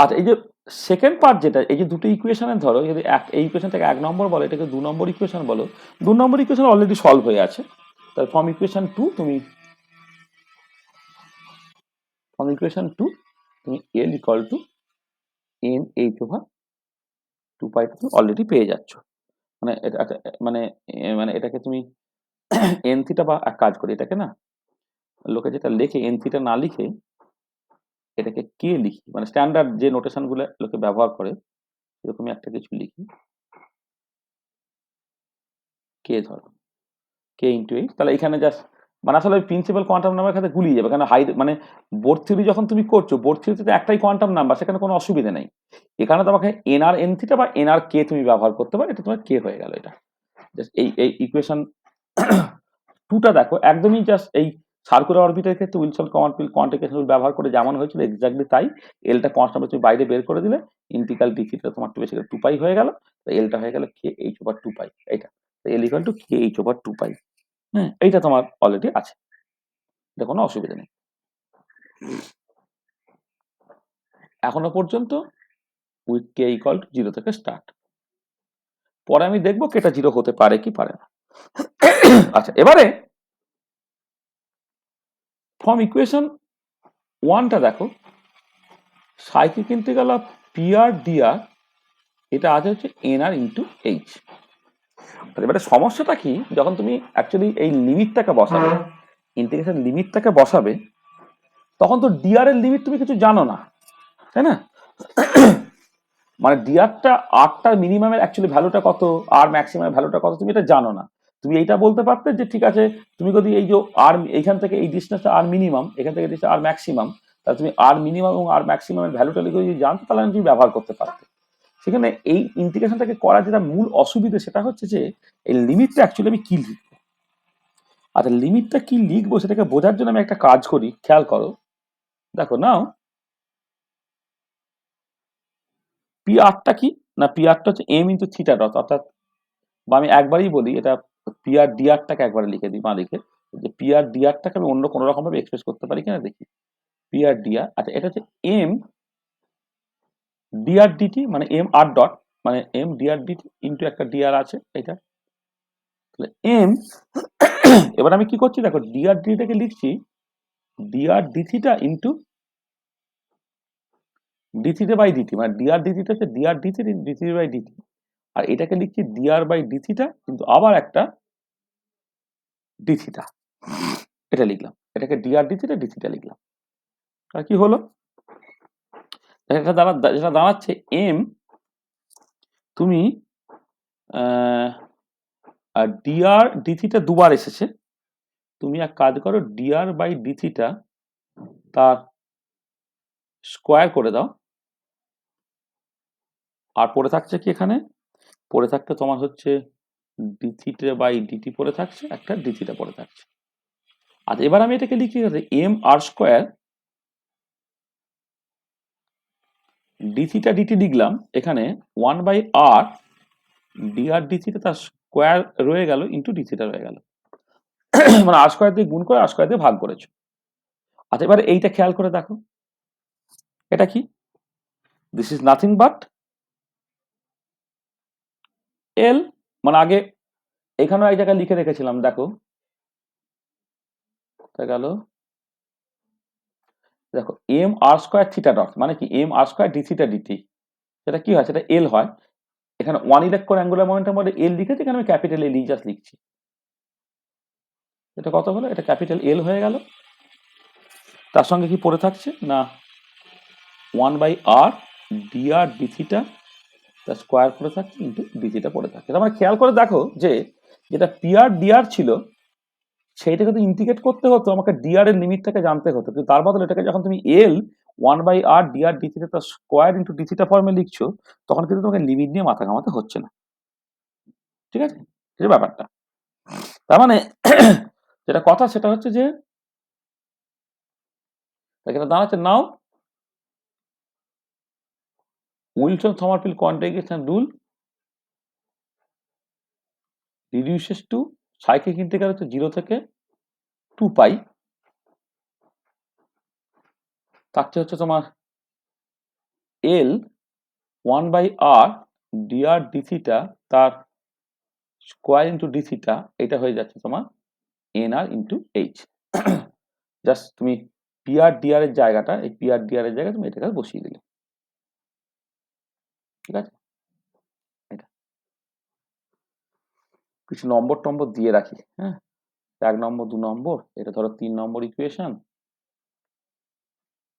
আচ্ছা, এই যে সেকেন্ড পার্ট যেটা, এই যে দুটো ইকুয়েশনের ধরো, যদি এই ইকুয়েশন থেকে 1 নম্বর বলো, এটাকে 2 নম্বর ইকুয়েশন বলো, 2 নম্বর ইকুয়েশন অলরেডি সলভ হয়ে আছে। তাহলে ফ্রম ইকুয়েশন 2 তুমি l equal to n h over 2 pi তুমি অলরেডি পেয়ে যাচ্ছ। মানে এটা মানে মানে এটাকে তুমি এন থিটা, বা এক কাজ করি, এটাকে না লোকে যেটা লেখে এন থিটা না লিখে এটাকে কে লিখি, মানে স্ট্যান্ডার্ড যে নোটেশন গুলো লোকে ব্যবহার করে এরকমই একটা কিছু লিখি, কে ধরো কে ইন্টু এইচ। তাহলে এখানে জাস্ট মানে আসলে প্রিন্সিপাল কোয়ান্টাম নাম্বার খাতে গুলিয়ে যাবে, কারণ হাই মানে বোর্ড থিওরি যখন তুমি করছো, বোর্ড থিওরিতে একটাই কোয়ান্টাম নাম্বার, সেখানে কোনো অসুবিধা নেই। এখানে তোমাকে এনআর এন থিটা বা এনআর কে তুমি ব্যবহার করতে পারো, এটা তোমার কে হয়ে গেল। এটা জাস্ট এই ইকুয়েশন টুটা দেখো, একদমই জাস্ট এই সার্কুলার অরবিটের ক্ষেত্রে উইলসন সমারফিল্ড কোয়ান্টিফিকেশন রুল ব্যবহার করে যেমন হয়েছিল এক্স্যাক্টলি তাই। এলটা কনস্ট্যান্ট তুমি বাইরে বের করে দিলে, ইন্টিগ্রাল ডি থিটা তোমার টু বেশি 2 পাই হয়ে গেল, তো এলটা হয়ে গেল কে এইচ ওভার 2 পাই, এইটা l equal to k h over 2 pi. হ্যাঁ, এইটা তোমার অলরেডি আছে, এটা কোনো অসুবিধা নেই এখনো পর্যন্ত। উইথ কে ইকুয়াল টু 0 থেকে স্টার্ট, পরে আমি দেখবো কেটা 0 হতে পারে কি পারে না। আচ্ছা, এবারে ফ্রম ইকুয়েশন 1টা দেখো, cyclic integral of P R D R, এটা আছে হচ্ছে এনআর ইন্টু এইচ। এবারে সমস্যাটা কি, যখন তুমি অ্যাকচুয়ালি এই লিমিটটাকে বসাবে, ইন্টিগ্রেশন লিমিটটাকে বসাবে, তখন তো ডিআর এর লিমিট তুমি কিছু জানো না, তাই না? মানে ডিআরটা আরটার মিনিমামের অ্যাকচুয়ালি ভ্যালুটা কত, আর ম্যাক্সিমামের ভ্যালুটা কত, তুমি এটা জানো না। তুমি এইটা বলতে পারতে যে ঠিক আছে, তুমি যদি এই যে আর এইখান থেকে এই ডিস্টেন্সটা আর মিনিমাম, এখান থেকে ডিস্টেন্স আর ম্যাক্সিমাম, তাহলে তুমি আর মিনিমাম এবং আর ম্যাক্সিমামের ভ্যালুটা লিখে যদি জানতো, তাহলে তুমি ব্যবহার করতে পারতে। সেখানে এই ইন্টিগ্রেশনটাকে করার যেটা মূল অসুবিধা, সেটা হচ্ছে যে এই লিমিটটা অ্যাকচুয়ালি আমি কি লিখবো। আচ্ছা, লিমিটটা কি লিখবো সেটাকে বোঝার জন্য আমি একটা কাজ করি, খেয়াল করো, দেখো নাও পি আরটা কি না, পি আরটা হচ্ছে এম ইন্টু থিটা ডট, অর্থাৎ বা আমি একবারই বলি, এটা পি আর ডি আরটাকে একবারে লিখে দিই, লিখে যে পি আর ডি আরটাকে আমি অন্য কোনো রকম ভাবে এক্সপ্রেস করতে পারি কিনা দেখি। পি আর ডি আর, আচ্ছা এটা হচ্ছে এম ডিআর ডিটি, মানে এম আর ডট, মানে এম ডিআর ডিটি ইন্টু একটা ডিআর আছে এটা, তাহলে এম। এবার আমি কি করছি দেখো, ডিআর ডিটাকে লিখছি d r D theta into d theta by d t, মানে ডিআর ডি থিটা হচ্ছে d r D theta D theta by d t, আর এটাকে লিখছি ডিআর বাই ডি থিটা কিন্তু আবার একটা ডি থিটা, এটা লিখলাম, এটাকে D R D theta D theta লিখলাম। আর কি হলো, যেটা দাঁড়াচ্ছে এম, তুমি ডিআর ডি থিটা দুবার এসেছে, তুমি এক কাজ করো ডিআর বাই ডি থিটা তার স্কোয়ার করে দাও, আর পড়ে থাকছে কি এখানে, পড়ে থাকতে তোমার হচ্ছে ডি থিটা বাই ডিটি পড়ে থাকছে, একটা ডি থিটা পড়ে থাকছে। আর এবার আমি এটাকে লিখি M R square D theta D T লিখলাম, এখানে 1 by R D R D theta তার স্কোয়ার রয়ে গেল ইন্টু ডি থিটা রয়ে গেল, মানে আর স্কোয়ার দিয়ে গুণ করে আর স্কোয়ার দিয়ে ভাগ করেছো। আচ্ছা, এবারে এইটা খেয়াল করে দেখো, এটা কি, দিস ইজ নাথিং বাট এল, মানে আগে এখানেও এক জায়গায় লিখে রেখেছিলাম, দেখো তা গেল, দেখো M R square theta dot মানে কি M R square D theta DT, সেটা কি হয়, সেটা এল হয়। এখানে 1 ইলেকট্রন অ্যাঙ্গুলার মোমেন্টাম মধ্যে এল লিখেছি, এখানে আমি ক্যাপিটাল এল জাস্ট লিখছি। এটা কত হলো, এটা ক্যাপিটাল এল হয়ে গেল। তার সঙ্গে কি পড়ে থাকছে না 1/r dr d থিটা তার স্কোয়ার পড়ে থাকছে ইন্টু ডি থিটা পড়ে থাকছে। তার মানে খেয়াল করে দেখো যে যেটা পিআর ডিআর ছিল সেইটাকে তো ইন্টিগ্রেট করতে হতো, আমাকে ডিআর এর লিমিটটাকে জানতে হতো, কিন্তু তার বদলে এটাকে যখন তুমি এল 1/r dr d থিটা তার স্কোয়ার ইন্টু ডি থিটা ফর্মে লিখছো, তখন কিন্তু তোমাকে লিমিট নিয়ে মাথা ঘামাতে হচ্ছে না। ঠিক আছে, এই ব্যাপারটা। তার মানে যেটা কথা সেটা হচ্ছে যে এখানে দাঁড়াচ্ছে now Wilson Sommerfeld quantification rule reduces to cyclic integral হচ্ছে 0 থেকে 2 পাই, তার চেয়ে হচ্ছে তোমার l 1/r dr d theta তার স্কোয়ার ইন্টু ডি থিটা, এটা হয়ে যাচ্ছে তোমার nr ইন্টু এইচ। জাস্ট তুমি পিআর ডিআর এর জায়গাটা, এই পিআর ডিআর এর জায়গায় তুমি এটাকে বসিয়ে দিলে। ঠিক আছে, এটা কিছু নম্বর টম্বর দিয়ে রাখি। হ্যাঁ, 1 নম্বর 2 নম্বর, এটা ধরো 3 নম্বর ইকুয়েশন,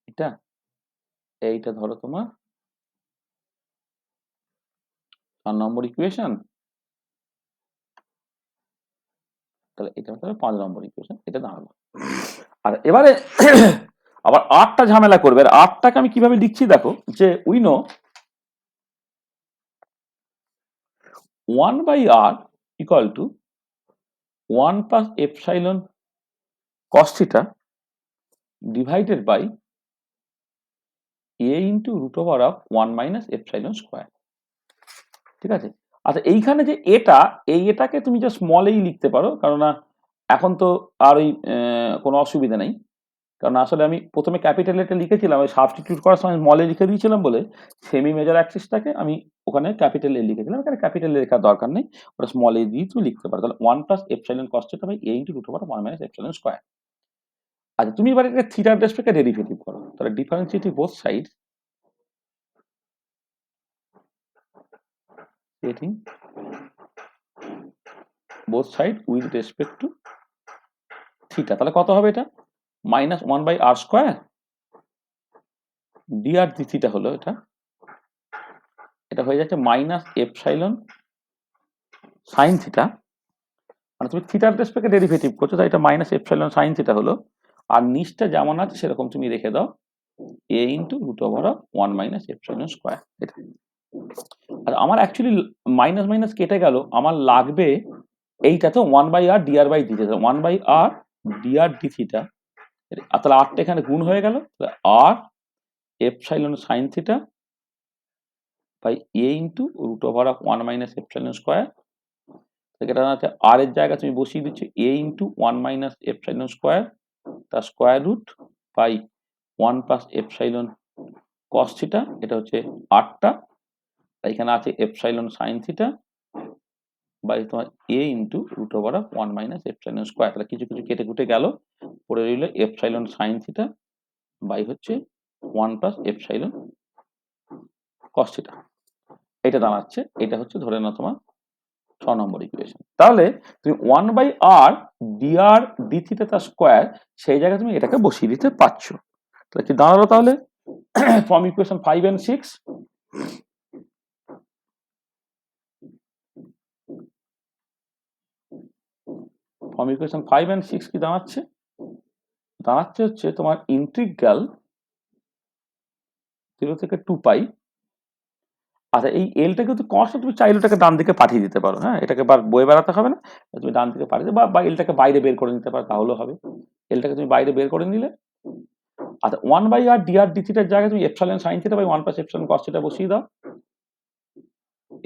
এটা এইটা ধরো তোমার 4 নম্বর ইকুয়েশন, তাহলে এটা হচ্ছে 5 নম্বর ইকুয়েশন, এটা দাঁড়ালো। আর এবারে আবার আটটা ঝামেলা করবে। আর আটটাকে আমি কিভাবে লিখছি দেখো, যে we know 1/r equal to 1 plus epsilon cos theta divided by a into root over of 1 minus epsilon square. ঠিক আছে, আচ্ছা এইখানে যে এটাকে তুমি যে স্মল এই লিখতে পারো, কারণ এখন তো আর ওই কোনো অসুবিধা নেই, কারণ আসলে আমি প্রথমে ক্যাপিটাল এটা লিখেছিলাম, ওই সাবস্টিটিউট করার সময় স্মল এ লিখে দিয়েছিলাম বলে সেমি মেজর অ্যাক্সিসটাকে আমি ওখানে ক্যাপিটাল এ লিখেছিলাম, এখানে ক্যাপিটাল এ লেখার দরকার নেই, ওটা স্মল এ দিয়ে তুমি লিখতে পারো। তাহলে 1 plus epsilon cos theta by a into root over 1 minus epsilon square. আচ্ছা তুমি এবার এটা থিটার রেসপেক্টে ডেরিভেটিভ করো, তাহলে differentiate both side taking both side with respect to theta, তাহলে কত হবে এটা minus 1/r square dr d theta হলো এটা, এটা হয়ে যাচ্ছে মাইনাস এপসাইলন সাইন থিটা, মানে তুমি থিটার রেসপেক্টে ডেরিভেটিভ করছো, তাই এটা মাইনাস এপসাইলন সাইন থিটা হলো। আর নিচটা যেমন আছে সেরকম তুমি রেখে দাও a into root over of 1 minus epsilon square. এটা আর আমার অ্যাকচুয়ালি মাইনাস মাইনাস কেটে গেল, আমার লাগবে এইটা তো 1/r dr/d theta, 1/r dr d theta, তাহলে আরটা এখানে গুণ হয়ে গেল, আর epsilon sine theta by a into root over of 1 minus epsilon square. এটা আছে আর এর জায়গা তুমি বসিয়ে দিচ্ছ a into 1 minus epsilon square তার square root by 1 plus epsilon cos theta, এটা হচ্ছে আটটা, এখানে আছে এপসাইলন সাইন থিটা বাই তোমার a into root over of 1 minus epsilon square. তাহলে কিছু কিছু কেটে কুটে গেল, পড়ে রইল এপসাইলন সাইন থিটা বাই হচ্ছে 1 প্লাস এপসাইলন কস থিটা, এটা দাঁড়াচ্ছে, এটা হচ্ছে ধরে নাও তোমার 6 নম্বর ইকুয়েশন। তাহলে তুমি 1/r dr d থিটা তার স্কয়ার সেই জায়গায় তুমি এটাকে বসিয়ে দিতে পারছো। তাহলে কি দাঁড়ালো তাহলে from equation 5 and 6, from equation 5 and 6 কি দাঁড়াচ্ছে, দাঁড়াচ্ছে হচ্ছে তোমার ইন্টিগ্রাল 0 থেকে 2 পাই। আচ্ছা এই এলটাকে তুমি কনস্ট্যান্ট তুমি চাইলে ওটাকে ডান দিকে পাঠিয়ে দিতে পারো, হ্যাঁ এটাকে বয়ে বেড়াতে হবে না, তুমি ডান দিকে পাঠিয়ে বা এলটাকে বাইরে বের করে নিতে পারো, তাহলেও হবে। এলটাকে তুমি বাইরে বের করে নিলে, আচ্ছা 1/r dr d থিটার জায়গায় তুমি epsilon sine theta by 1 plus epsilon cos theta বসিয়ে দাও,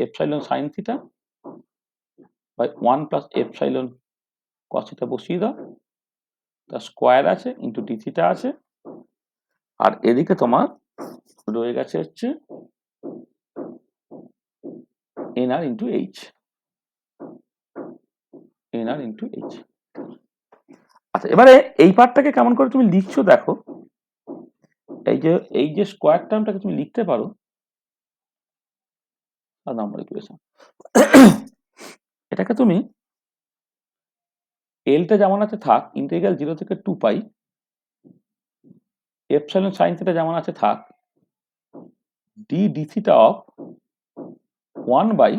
epsilon sine theta by 1 plus epsilon cos theta বসিয়ে দাও, তার স্কোয়ার আছে ইন্টু ডি থিটা আছে, আর এদিকে তোমার রয়ে গেছে হচ্ছে nr into H, nr into H. আচ্ছা, এবারে এই পার্টটাকে কেমন করে তুমি লিখছো দেখো। এই যে স্কোয়ার টার্মটাকে তুমি লিখতে পারো নাম্বার ইকুয়েশন। এটাকে তুমি এলটা যেমন আছে থাক, ইন্টিগ্রাল 0 থেকে 2 পাই এপসাইলন সাইন থিটা যেমন আছে থাক, D D theta of 1 by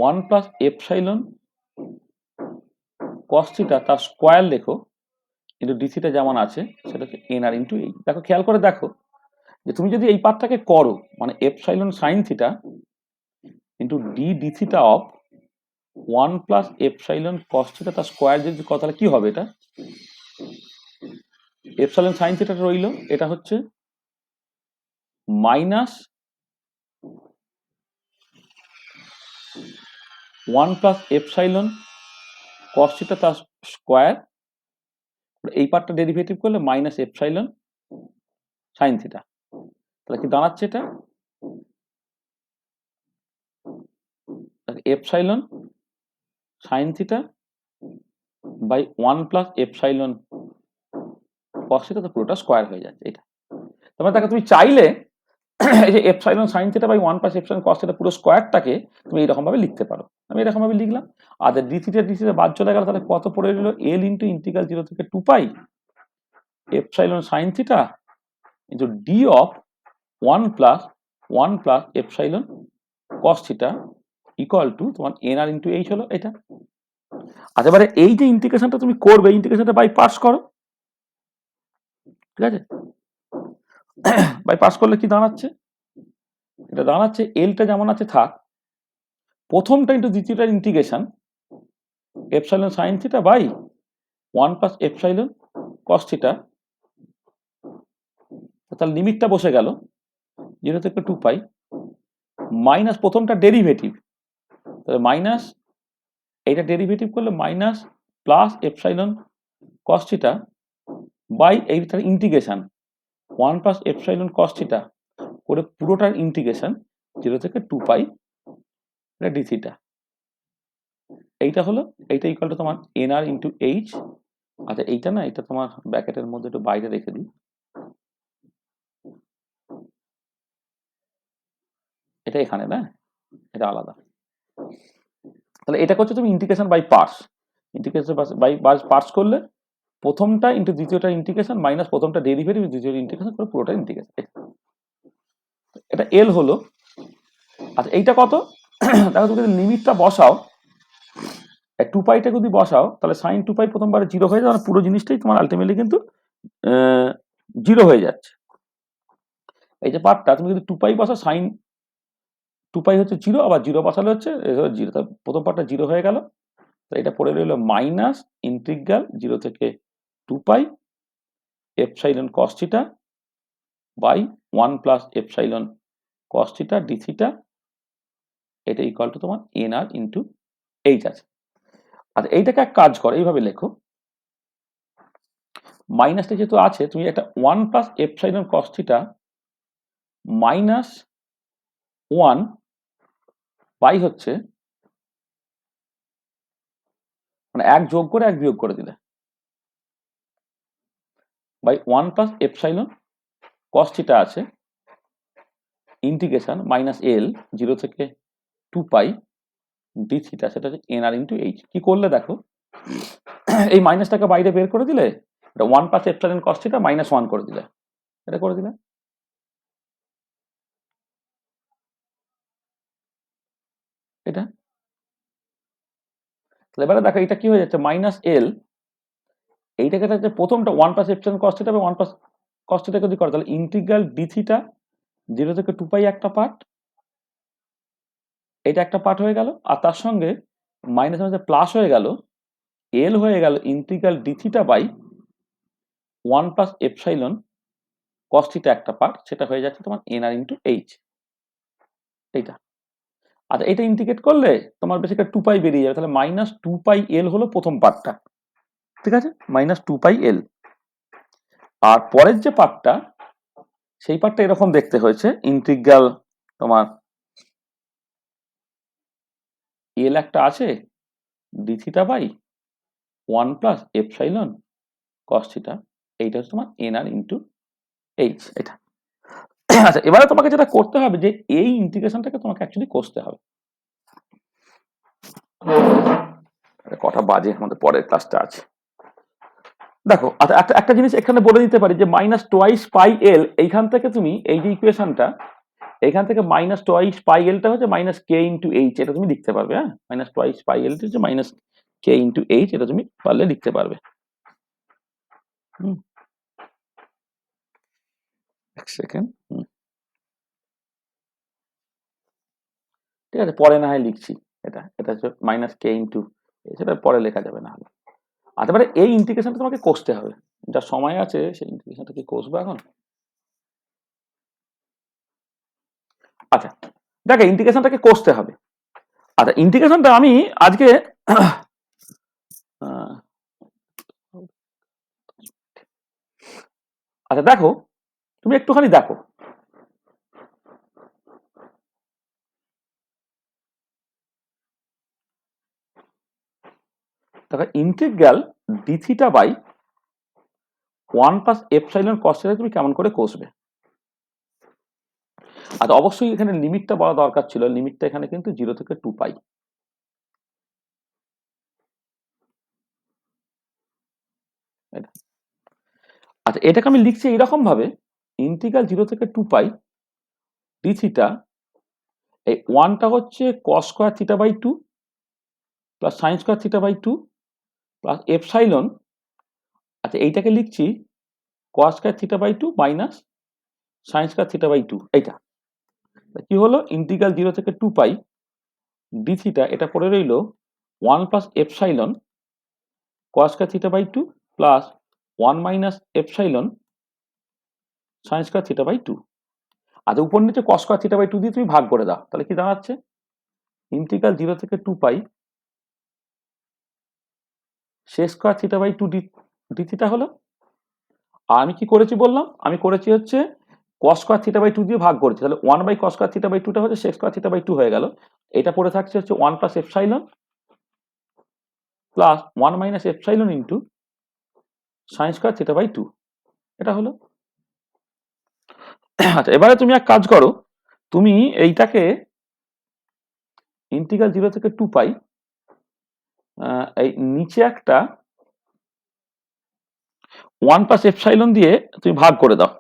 1 plus epsilon cos theta তার স্কোয়ার লেখো কিন্তু ডি থিটা যেমন আছে সেটা হচ্ছে এন আর ইন্টু এই। দেখো খেয়াল করে দেখো যে তুমি যদি এই পার্টটাকে করো মানে epsilon sine theta into D D theta of 1 plus epsilon cos theta তার স্কোয়ার যদি কথা, তাহলে কি হবে? এটা এপসাইলন সাইন থিটাটা রইল, এটা হচ্ছে minus 1 plus epsilon cos theta তার স্কোয়ার, এই পার্টটা ডেরিভেটিভ করলে মাইনাস এপসাইলন সাইন থিটা। তাহলে কি দাঁড়াচ্ছে? এটা epsilon sine theta by 1 plus epsilon cos theta, তো পুরোটা স্কোয়ার হয়ে যাচ্ছে এটা। তারপরে দেখো তুমি চাইলে এই যে epsilon sine theta by 1 plus epsilon cos theta পুরো স্কোয়ারটাকে তুমি এরকম ভাবে লিখতে পারো। আমি এরকম ভাবে লিখলাম। আর ডি থিটা বাদ চলে গেল, তাহলে কত পড়ে রইল? এল ইন্টু ইন্টিগ্রাল 0 থেকে 2 pi epsilon sine theta into D of 1 plus epsilon cos theta equal to তোমার এন আর ইন্টু এইচ হলো এটা। আচ্ছা, এবারে এই যে ইন্টিগ্রেশনটা তুমি করবে, ইন্টিগ্রেশনটা বাই পার্টস করো, ঠিক আছে? বাই পার্টস করলে কি দাঁড়াচ্ছে? এটা দাঁড়াচ্ছে এলটা যেমন আছে থাক, প্রথমটা ইন্টু দ্বিতীয়টার integration epsilon sine theta by 1 plus epsilon cos theta, তার লিমিটটা বসে গেল 0 থেকে 2 পাই মাইনাস প্রথমটা ডেরিভেটিভ, তাহলে মাইনাস এইটা ডেরিভেটিভ করলে minus plus epsilon cos theta by এইটার integration 1 plus epsilon cos theta করে পুরোটার ইন্টিগ্রেশন 0 থেকে 2 পাই এটা ডি থিটা। এইটা হলো, এইটা ইকুয়াল টু তোমার এন আর ইন্টু এইচ। আচ্ছা, এইটা না, এটা তোমার ব্র্যাকেটের মধ্যে একটু বাইরে রেখে দিই, এটা এখানে না, এটা আলাদা। তাহলে এটা করছো তুমি integration by parts. Integration by parts করলে প্রথমটা ইন্টু দ্বিতীয়টা ইন্টিগ্রেশন মাইনাস প্রথমটা ডেরিভেটিভ দ্বিতীয়টা ইন্টিগ্রেশন করে পুরোটা ইন্টিগ্রেশন। এটা এল হলো। আচ্ছা, এইটা কত? দেখো তুমি যদি লিমিটটা বসাও 2 পাইটা যদি বসাও তাহলে সাইন 2 পাই প্রথমবারে 0 হয়ে যাবে, পুরো জিনিসটাই তোমার আলটিমেটলি কিন্তু 0 হয়ে যাচ্ছে। এই যে পার্টটা তুমি যদি 2 পাই বসাও, সাইন 2 পাই হচ্ছে 0, আবার 0 বসালে হচ্ছে 0, প্রথম পার্টটা 0 হয়ে গেল। তো এটা পড়ে রইল মাইনাস ইন্টিগ্রাল 0 থেকে 2 pi epsilon cos theta by 1 plus epsilon cos theta D theta, এটা ইকুয়াল টু তোমার এন আর ইন্টু এইচ আছে। আচ্ছা, এইটাকে এক কাজ করো, এইভাবে লেখো, মাইনাসটা যেহেতু আছে তুমি একটা 1 plus epsilon cos theta minus 1 pi হচ্ছে মানে এক যোগ করে এক বিয়োগ করে দিলে by 1 plus epsilon cos theta আছে ইন্টিগ্রেশন মাইনাস এল 0 থেকে 2 পাই ডি থিটা, সেটা হচ্ছে এন আর ইন্টু এইচ। কি করলে দেখো, এই মাইনাসটাকে বাইরে বের করে দিলে এটা 1 plus epsilon cos theta minus 1 করে দিলে, এটা করে দিলে এটা। তাহলে এবারে দেখো এটা কি হয়ে যাচ্ছে, মাইনাস এল, এইটাকে হচ্ছে প্রথমটা 1 প্লাস এপসাইলন কস থিটা বা 1 প্লাস কস থিটা যদি করে তাহলে ইন্টিগ্রাল ডি থিটা 0 থেকে 2 পাই একটা পার্ট, এটা একটা পার্ট হয়ে গেল। আর তার সঙ্গে মাইনাস মাইনাস প্লাস হয়ে গেল, এল হয়ে গেল integral d theta by 1 plus epsilon cos theta একটা পার্ট, সেটা হয়ে যাচ্ছে তোমার এন আর ইন্টু এইচ এইটা। আচ্ছা, এটা ইন্টিগ্রেট করলে তোমার বেসিক্যালি 2 পাই বেরিয়ে যাবে, তাহলে মাইনাস 2 পাই এল হলো প্রথম পার্টটা, ঠিক আছে, মাইনাস 2 পাই এল। আর পরের যে পার্টটা, সেই পার্টটা এরকম দেখতে হয়েছে, ইন্টিগ্রাল তোমার এল একটা আছে d theta by 1 plus epsilon cos theta, এইটা হচ্ছে তোমার এন আর ইন্টু এইচ। এটা আচ্ছা, এবারে তোমাকে যেটা করতে হবে যে এই ইন্টিগ্রেশনটাকে তোমাকে অ্যাকচুয়ালি কষতে হবে। কটা বাজে, আমাদের পরের ক্লাসটা আছে। দেখো আচ্ছা, একটা একটা জিনিস এখানে বলে দিতে পারি যে মাইনাস টোয়াইস পাই এল, এইখান থেকে তুমি এই যে ইকুয়েশনটা, এইখান থেকে মাইনাস টোয়াইস পাই এলটা হচ্ছে মাইনাস কে ইন্টু এইচ, এটা তুমি লিখতে পারবে। হ্যাঁ, মাইনাস টোয়াইস পাই এলটা হচ্ছে মাইনাস কে ইন্টু এইচ, এটা তুমি পারলে লিখতে পারবে। এক সেকেন্ড, ঠিক আছে, পরে না হয় লিখছি। এটা এটা হচ্ছে মাইনাস কে ইন্টু, সেটা পরে লেখা যাবে না হলে। আচ্ছা, এবারে এই ইন্টিগ্রেশনটা তোমাকে কষতে হবে, যা সময় আছে সেই ইন্টিগ্রেশনটা কি কষবে এখন। আচ্ছা দেখো, ইন্টিগ্রেশনটাকে কষতে হবে। আচ্ছা, ইন্টিগ্রেশনটা আমি আজকে আচ্ছা দেখো, তুমি একটুখানি দেখো, দেখো integral d theta by 1 plus epsilon cos theta তুমি কেমন করে কষবে। আচ্ছা, অবশ্যই এখানে লিমিটটা বলা দরকার ছিল, লিমিটটা এখানে কিন্তু 0 থেকে 2 পাই। আচ্ছা, এটাকে আমি লিখছি এইরকম ভাবে, ইন্টিগ্রাল 0 থেকে 2 পাই ডি থিটা, এই 1টা হচ্ছে cos square theta by 2 plus sine square theta by 2 plus epsilon. আচ্ছা, এইটাকে লিখছি cos square theta by 2 minus sine square theta by 2। এইটা কি হলো, ইন্টিগ্রাল 0 থেকে 2 পাই ডি থিটা, এটা পড়ে রইল 1 plus epsilon cos square theta by 2 plus 1 minus epsilon sine square theta by 2। আচ্ছা, উপর নিচে কস স্কয়ার থিটা বাই 2 দিয়ে তুমি ভাগ করে দাও, তাহলে কি দাঁড়াচ্ছে, ইন্টিগ্রাল 0 থেকে 2 pi sec square theta by 2 d theta হলো। আর আমি কি করেছি বললাম, আমি করেছি হচ্ছে কস স্কয়ার থিটা বাই 2 দিয়ে ভাগ করেছি, তাহলে 1 by cos square theta by 2টা হচ্ছে সেক স্কয়ার থিটা বাই 2 হয়ে গেল। এটা পড়ে থাকছে হচ্ছে 1 plus epsilon plus 1 minus epsilon into sine square theta by 2, এটা হলো। আচ্ছা, এবারে তুমি এক কাজ করো, তুমি এইটাকে ইন্টিগ্রাল 0 থেকে 2 পাই এই নিচে একটা 1 প্লাস এপসাইলন দিয়ে তুমি ভাগ করে দাও।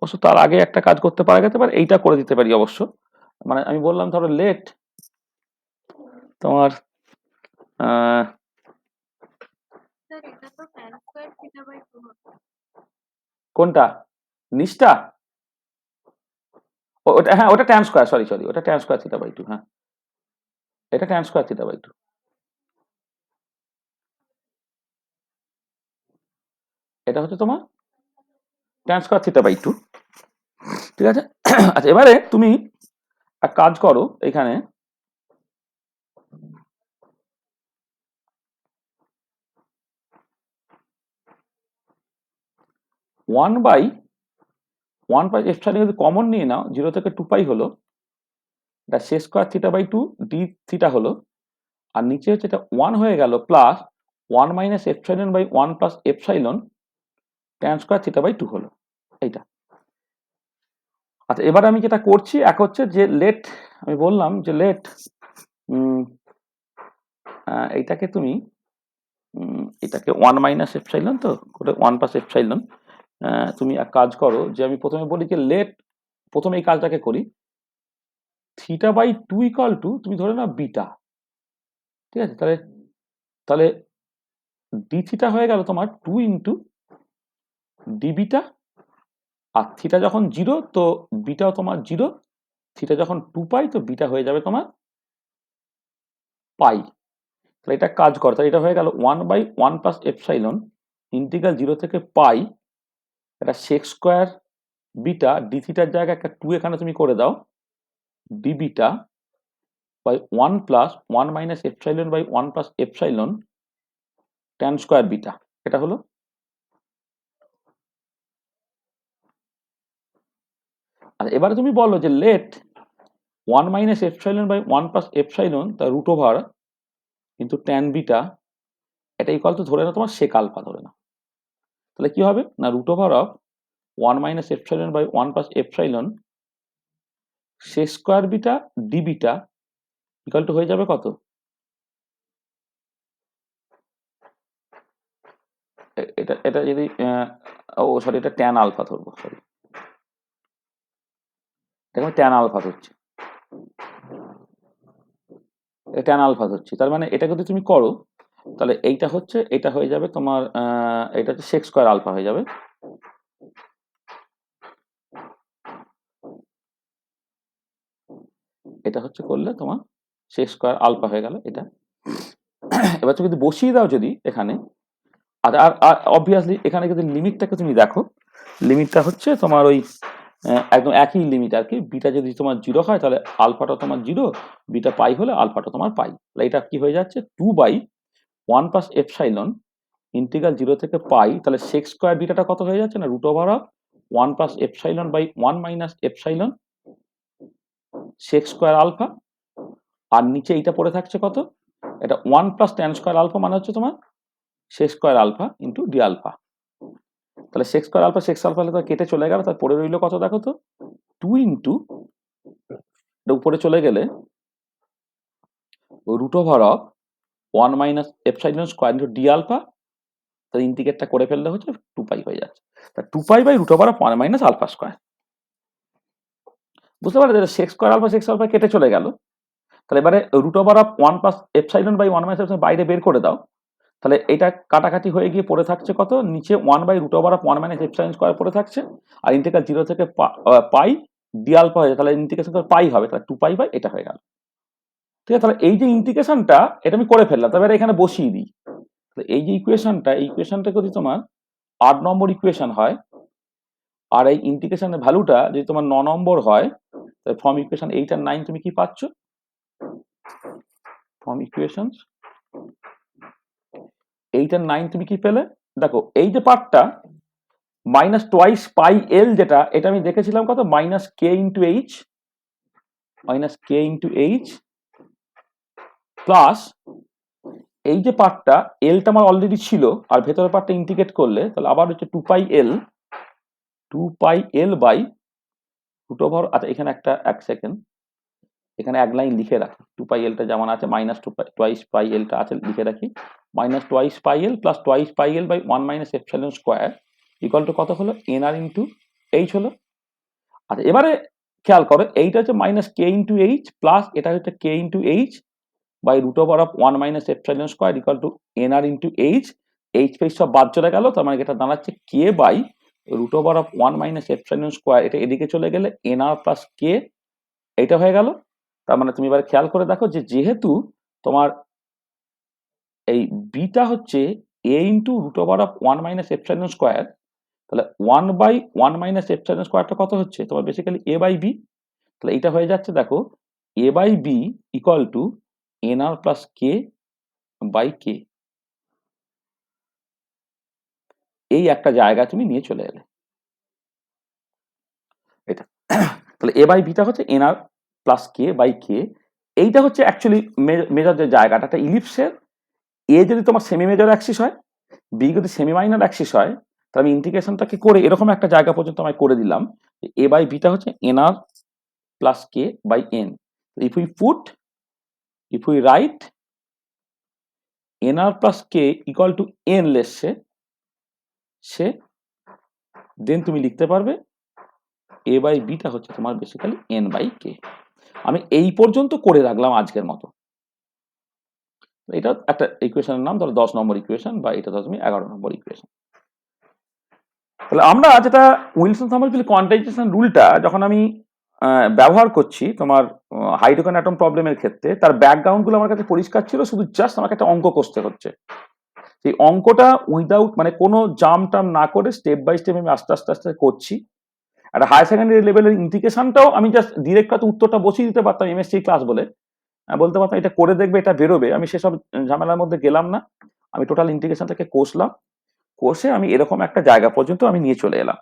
অবশ্য তার আগে একটা কাজ করতে পারা যেতে পারে, এইটা করে দিতে পারি অবশ্য। মানে আমি বললাম ধরো লেট তোমার স্যার এটা তো tan স্কয়ার থিটা বাই 2 হতো। কোনটা, নিচটা, ওটা, হ্যাঁ ওটা ট্যান স্কয়ার, সরি সরি, ওটা ট্যান স্কয়ার থিটা বাই 2। হ্যাঁ, এটা ট্যান স্কয়ার থিটা বাই 2, এটা হচ্ছে তোমার ট্যান স্কয়ার থিটা বাই 2, ঠিক আছে। আচ্ছা, এবারে তুমি এক কাজ করো, এখানে ওয়ান বাই এপসাইলন যদি কমন নিয়ে নাও, 0 থেকে 2 পাই হলো, এটা sec square theta by 2 d theta হলো, আর নিচে হচ্ছে এটা 1 হয়ে গেল plus 1 minus epsilon by 1 plus epsilon tan square theta by 2 হলো, এইটা। আচ্ছা, এবার আমি যেটা করছি, এক হচ্ছে যে লেট, আমি বললাম যে লেট এইটাকে তুমি এটাকে 1 মাইনাস এপসাইলন, তো 1 প্লাস এপসাইলন, তুমি এক কাজ করো যে আমি প্রথমে বলি যে লেট, প্রথমে এই কাজটাকে করি, থিটা বাই 2 ইকুয়াল টু তুমি ধরে নাও বিটা, ঠিক আছে, তাহলে তাহলে ডি থিটা হয়ে গেল তোমার 2 ইন্টু ডি বিটা, আর থিটা যখন 0 তো বিটাও তোমার 0, থিটা যখন 2 পাই তো বিটা হয়ে যাবে তোমার পাই। তাহলে এটা কাজ কর, তাহলে এটা হয়ে গেল 1 বাই 1 প্লাস এপসাইলন ইন্টিগ্রাল 0 থেকে পাই, এটা সেক স্কয়ার বিটা ডি থিটার জায়গায় একটা 2 এখানে তুমি করে দাও, d beta by 1 plus 1 minus epsilon by 1 plus epsilon tan square beta, এটা হলো। আর এবারে তুমি বলো যে let 1 minus epsilon by 1 plus epsilon তার রুট ওভার কিন্তু ট্যান বিটা এটা ইকুয়াল টু ধরে নাও তোমার সেক আলফা ধরে নাও, তাহলে কি হবে না root over of 1 minus epsilon by 1 plus epsilon sec square beta d beta equal to হয়ে যাবে কত, এটা এটা যদি ও সরি এটা ট্যান আলফা ধরবো, সরি এটা ট্যান আলফা ধরছি, ট্যান আলফা ধরছি, তার মানে এটা যদি তুমি করো তাহলে এইটা হচ্ছে এটা হয়ে যাবে তোমার এটা হচ্ছে সেক স্কোয়ার আলফা হয়ে যাবে, এটা হচ্ছে করলে তোমার সেক স্কোয়ার আলফা হয়ে গেল এটা। এবার তুমি যদি বসিয়ে দাও যদি এখানে, আর আর অবভিয়াসলি এখানে যদি লিমিটটাকে তুমি দেখো, লিমিটটা হচ্ছে তোমার ওই একদম একই লিমিট আর কি, বিটা যদি তোমার 0 হয় তাহলে আলফাটা তোমার 0, বিটা পাই হলে আলফাটা তোমার পাই, তাহলে এটা কি হয়ে যাচ্ছে 2/1 প্লাস এপসাইলন ইন্টিগ্রাল 0 থেকে পাই, তাহলে সেক স্কোয়ার বিটাটা কত হয়ে যাচ্ছে না root over of 1 plus epsilon by 1 minus epsilon sec square alpha, আর নিচে এইটা পড়ে থাকছে কত, এটা 1 প্লাস ট্যান স্কোয়ার আলফা মানে হচ্ছে তোমার sec square alpha into d alpha, তাহলে sec square alpha sex alpha তো কেটে চলে গেল, তার পরে রইল কত দেখো তো 2 ইন্টু উপরে চলে গেলে root over of 1 minus epsilon square into d alpha, তার ইন্টিগ্রেটটা করে ফেললে হচ্ছে 2 পাই হয়ে যাচ্ছে, তা 2 pi by root over of 1 minus alpha square, বুঝতে পারলে যে sec square alpha sex alpha কেটে চলে গেল, তাহলে এবারে root over of 1 plus epsilon by 1 minus epsilon বাইরে বের করে দাও, তাহলে এটা কাটাকাটি হয়ে গিয়ে পড়ে থাকছে কত নিচে 1 by root over of 1 minus epsilon square পড়ে থাকছে, আর ইন্টিগ্রাল 0 থেকে পাই ডি আলফা হয়ে যায়, তাহলে ইন্টিগ্রেশন পাই হবে, তাহলে 2 পাই বাই এটা হয়ে গেল, ঠিক আছে। তাহলে এই যে ইন্টিগ্রেশনটা এটা আমি করে ফেললাম, তবে এখানে বসিয়ে দিই, এই যে ইকুয়েশনটা এই ইকুয়েশনটা যদি তোমার 8 নম্বর ইকুয়েশন হয়, আর এই ইন্টিগ্রেশনের ভ্যালুটা যদি তোমার 9 নম্বর হয়, তাহলে ফর্ম ইকুয়েশন 8 আর 9 তুমি কি পাচ্ছ, ফর্ম ইকুয়েশন 8 আর 9 তুমি কি পেলে দেখো, এই যে পার্টটা মাইনাস টোয়াইস পাই এল যেটা, এটা আমি দেখেছিলাম কত minus k into H, minus k into h plus এই যে পার্টটা এলটা আমার অলরেডি ছিল, আর ভেতরের পার্টটা ইন্টিগ্রেট করলে তাহলে আবার হচ্ছে 2 পাই এল বাই রুট ওভার, আচ্ছা এখানে একটা এক সেকেন্ড এখানে এক লাইন লিখে রাখি, 2 পাই এলটা যেমন আছে মাইনাস টোয়াইস পাই এলটা আছে লিখে রাখি, minus twice pi l plus twice pi l by 1 minus epsilon square equal to কত হলো এনআর ইন্টু এইচ হলো। আচ্ছা এবারে খেয়াল করো এইটা হচ্ছে minus k into h plus এটা হচ্ছে k into h by root over of 1 minus epsilon square equal to n r into h, h পেজ সব বাদ চলে গেল, তার মানে এটা দাঁড়াচ্ছে k by root over of 1 minus epsilon square, এটা এদিকে চলে গেলে এনআর প্লাস কে, এইটা হয়ে গেল। তার মানে তুমি এবার খেয়াল করে দেখো যে যেহেতু তোমার এই বিটা হচ্ছে a into root over of 1 minus epsilon square, তাহলে 1 বাই 1 মাইনাস এপসাইলন স্কোয়ারটা কত হচ্ছে তোমার বেসিক্যালি এ বাই বি, তাহলে এটা হয়ে যাচ্ছে দেখো a by b equal to n r plus k by k, এই একটা জায়গা তুমি নিয়ে চলে এলে এটা, তাহলে এ বাই বিটা হচ্ছে n r plus k by k, এইটা হচ্ছে অ্যাকচুয়ালি মেজর যে জায়গাটা, একটা ইলিপসের এ যদি তোমার সেমি মেজর অ্যাক্সিস হয়, বি যদি সেমি মাইনর অ্যাক্সিস হয়, তাহলে আমি ইন্টিগ্রেশনটাকে করে এরকম একটা জায়গা পর্যন্ত আমি করে দিলাম, এ বাই বিটা হচ্ছে n r plus k by n, if we write n r plus k equal to n let's say, then তুমি লিখতে পারবে এ বাই বিটা হচ্ছে তোমার বেসিক্যালি এন বাই কে। আমি এই পর্যন্ত করে রাখলাম আজকের মতো, এটা একটা ইকুয়েশনের নাম ধরো 10 নম্বর ইকুয়েশন, বা এটা 11 নম্বর ইকুয়েশন। তাহলে আমরা যেটা উইলসন সমারফিল্ড কোয়ান্টাইজেশন রুলটা যখন আমি ব্যবহার করছি তোমার হাইড্রোজেন অ্যাটম প্রবলেমের ক্ষেত্রে, তার ব্যাকগ্রাউন্ডগুলো আমার কাছে পরিষ্কার ছিল, শুধু জাস্ট আমাকে একটা অঙ্ক কষতে হচ্ছে, সেই অঙ্কটা উইদাউট মানে কোনো জাম টাম না করে স্টেপ বাই স্টেপ আমি আস্তে আস্তে আস্তে করছি। একটা হায়ার সেকেন্ডারি লেভেলের ইন্টিগ্রেশনটাও আমি জাস্ট ডিরেক্ট হয়তো উত্তরটা বসিয়ে দিতে পারতাম এমএসসি ক্লাস বলে, বলতে পারতাম এটা করে দেখবে এটা বেরোবে, আমি সেসব ঝামেলার মধ্যে গেলাম না, আমি টোটাল ইন্টিগ্রেশনটাকে কষলাম, কষে আমি এরকম একটা জায়গা পর্যন্ত আমি নিয়ে চলে এলাম।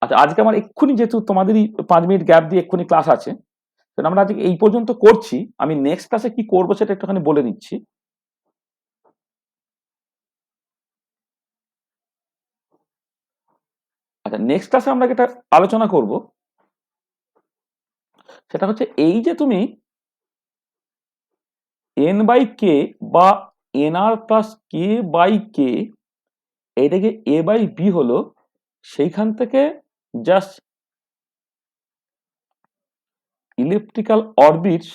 আচ্ছা আজকে আমার এক্ষুনি যেহেতু তোমাদেরই 5 মিনিট গ্যাপ দিয়ে এক্ষুনি ক্লাস আছে, তাহলে আমরা আজকে এই পর্যন্ত করছি, আমি নেক্সট ক্লাসে কি করবো সেটা একটুখানি বলে নিচ্ছি। আচ্ছা, নেক্সট ক্লাসে আমরা যেটা আলোচনা করব সেটা হচ্ছে এই যে তুমি এন বাই কে বা n r plus k by k এটাকে এ বাই বি হলো, সেইখান থেকে just elliptical orbits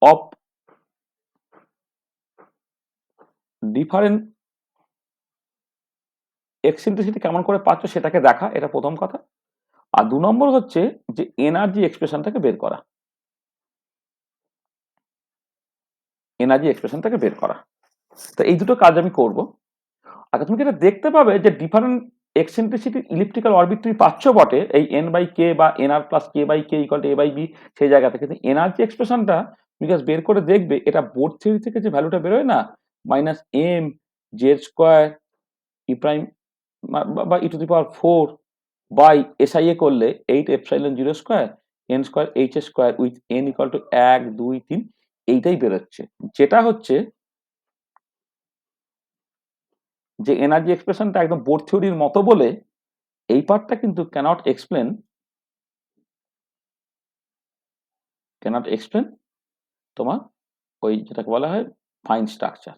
of different eccentricity কেমন করে পাচ্ছ সেটাকে দেখা, এটা প্রথম কথা। আর 2 নম্বর হচ্ছে যে এনার্জি এক্সপ্রেশনটাকে বের করা, এনার্জি এক্সপ্রেশনটাকে বের করা। তো এই দুটো কাজ আমি করব। আচ্ছা, তুমি কি এটা দেখতে পাবে যে ডিফারেন্ট এক্সেন্ট্রিসিটি ইলিপ্টিক্যাল অরবিট তুমি পাচ্ছ বটে এই এন বাই কে বা n r plus k by k equal to a by b, সেই জায়গা থেকে। কিন্তু এনার্জি এক্সপ্রেশনটা তুমি জাস্ট বের করে দেখবে, এটা বোর্ড থিওরি থেকে যে ভ্যালুটা বেরোয় না, মাইনাস এম জেড স্কোয়ার ই প্রাইম বা e to the power 4 by এসআইএ করলে 8 epsilon 0 square n square h square with n equal to 1 2 3, এইটাই বেরোচ্ছে। যেটা হচ্ছে যে এনার্জি এক্সপ্রেশনটা একদম বোর্ড থিওরির মতো বলে এই পার্টটা কিন্তু ক্যানট এক্সপ্লেন তোমার ওই যেটাকে বলা হয় ফাইন স্ট্রাকচার,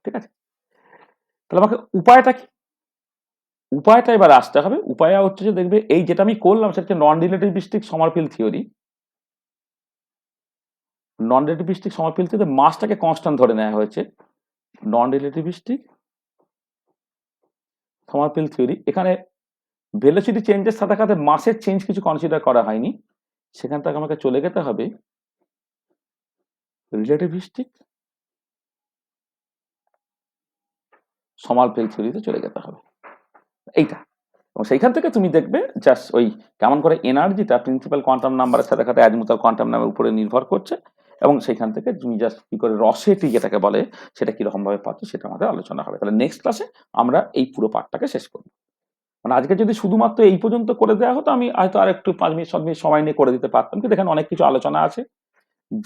ঠিক আছে? তাহলে আমাকে উপায়টা কি, উপায়টা এবার আসতে হবে। উপায় হচ্ছে যে দেখবে এই যেটা আমি করলাম সেটা হচ্ছে নন রিলেটিভিস্টিক সমারফিল্ড থিওরি। নন রিলেটিভিস্টিক সমারফিল্ড থিওরিতে মাসটাকে কনস্ট্যান্ট ধরে নেওয়া হয়েছে। নন রিলেটিভিস্টিক সমারফিল্ড থিওরি, এখানে ভেলোসিটি চেঞ্জের সাথে সাথে মাসের চেঞ্জ কিছু কনসিডার করা হয়নি। সেখান থেকে আমাকে চলে যেতে হবে রিলেটিভিস্টিক সমারফিল্ড থিওরিতে চলে যেতে হবে, এইটা। এবং সেইখান থেকে তুমি দেখবে জাস্ট ওই কেমন করে এনার্জিটা প্রিন্সিপাল কোয়ান্টাম নাম্বারের সাথে সাথে অ্যাজিমুথাল কোয়ান্টাম নাম্বারের উপরে নির্ভর করছে, এবং সেইখান থেকে তুমি জাস্ট কি করে রসেটি যেটাকে বলে সেটা কিরকম ভাবে পাচ্ছ সেটা আমাদের আলোচনা হবে। তাহলে নেক্সট ক্লাসে আমরা এই পুরো পার্টটাকে শেষ করবো। মানে আজকে যদি শুধুমাত্র এই পর্যন্ত করে দেওয়া হতো আমি হয়তো আর একটু 5 মিনিট 7 মিনিট সময় নিয়ে করে দিতে পারতাম, কিন্তু এখানে অনেক কিছু আলোচনা আছে।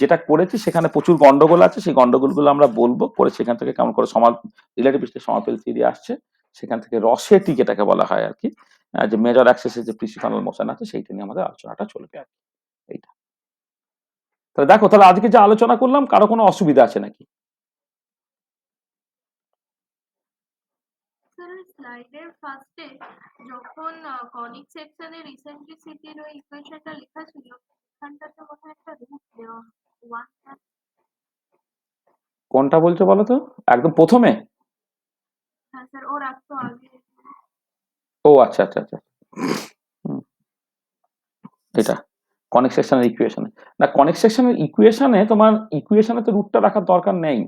যেটা করেছি সেখানে প্রচুর গন্ডগোল আছে, সেই গন্ডগোলগুলো আমরা বলবো করে সেখান থেকে কেমন করে রিলেটিভিস্টিক সমারফিল্ড থিওরি আসছে, সেখান থেকে রসেটি যেটাকে বলা হয় আর কি, যে মেজর অ্যাক্সেসের যে প্রিন্সিপাল মোশন আছে সেইটা নিয়ে আমাদের আলোচনাটা চলবে আর কি, এইটা। তাহলে দেখো, তাহলে আজকে যে আলোচনা করলাম কারো কোনো অসুবিধা আছে নাকি? স্যার স্লাইডের ফার্স্টে যখন কনিক সেকশনের ইসেন্ট্রিসিটির ওই ইকুয়েশনটা লেখা ছিল, ওখানটাতে মনে হয় একটা রুট দেওয়া 1। কোনটা বলছো বলো তো, একদম প্রথমে? হ্যাঁ স্যার, ওর একটু আগে। ও আচ্ছা আচ্ছা আচ্ছা, হুম, এটা কনিক সেকশনের ইকুয়েশনে না, কনিক সেকশনের ইকুয়েশনে তোমার ইকুয়েশনে তো রুটটা রাখার দরকার নেই।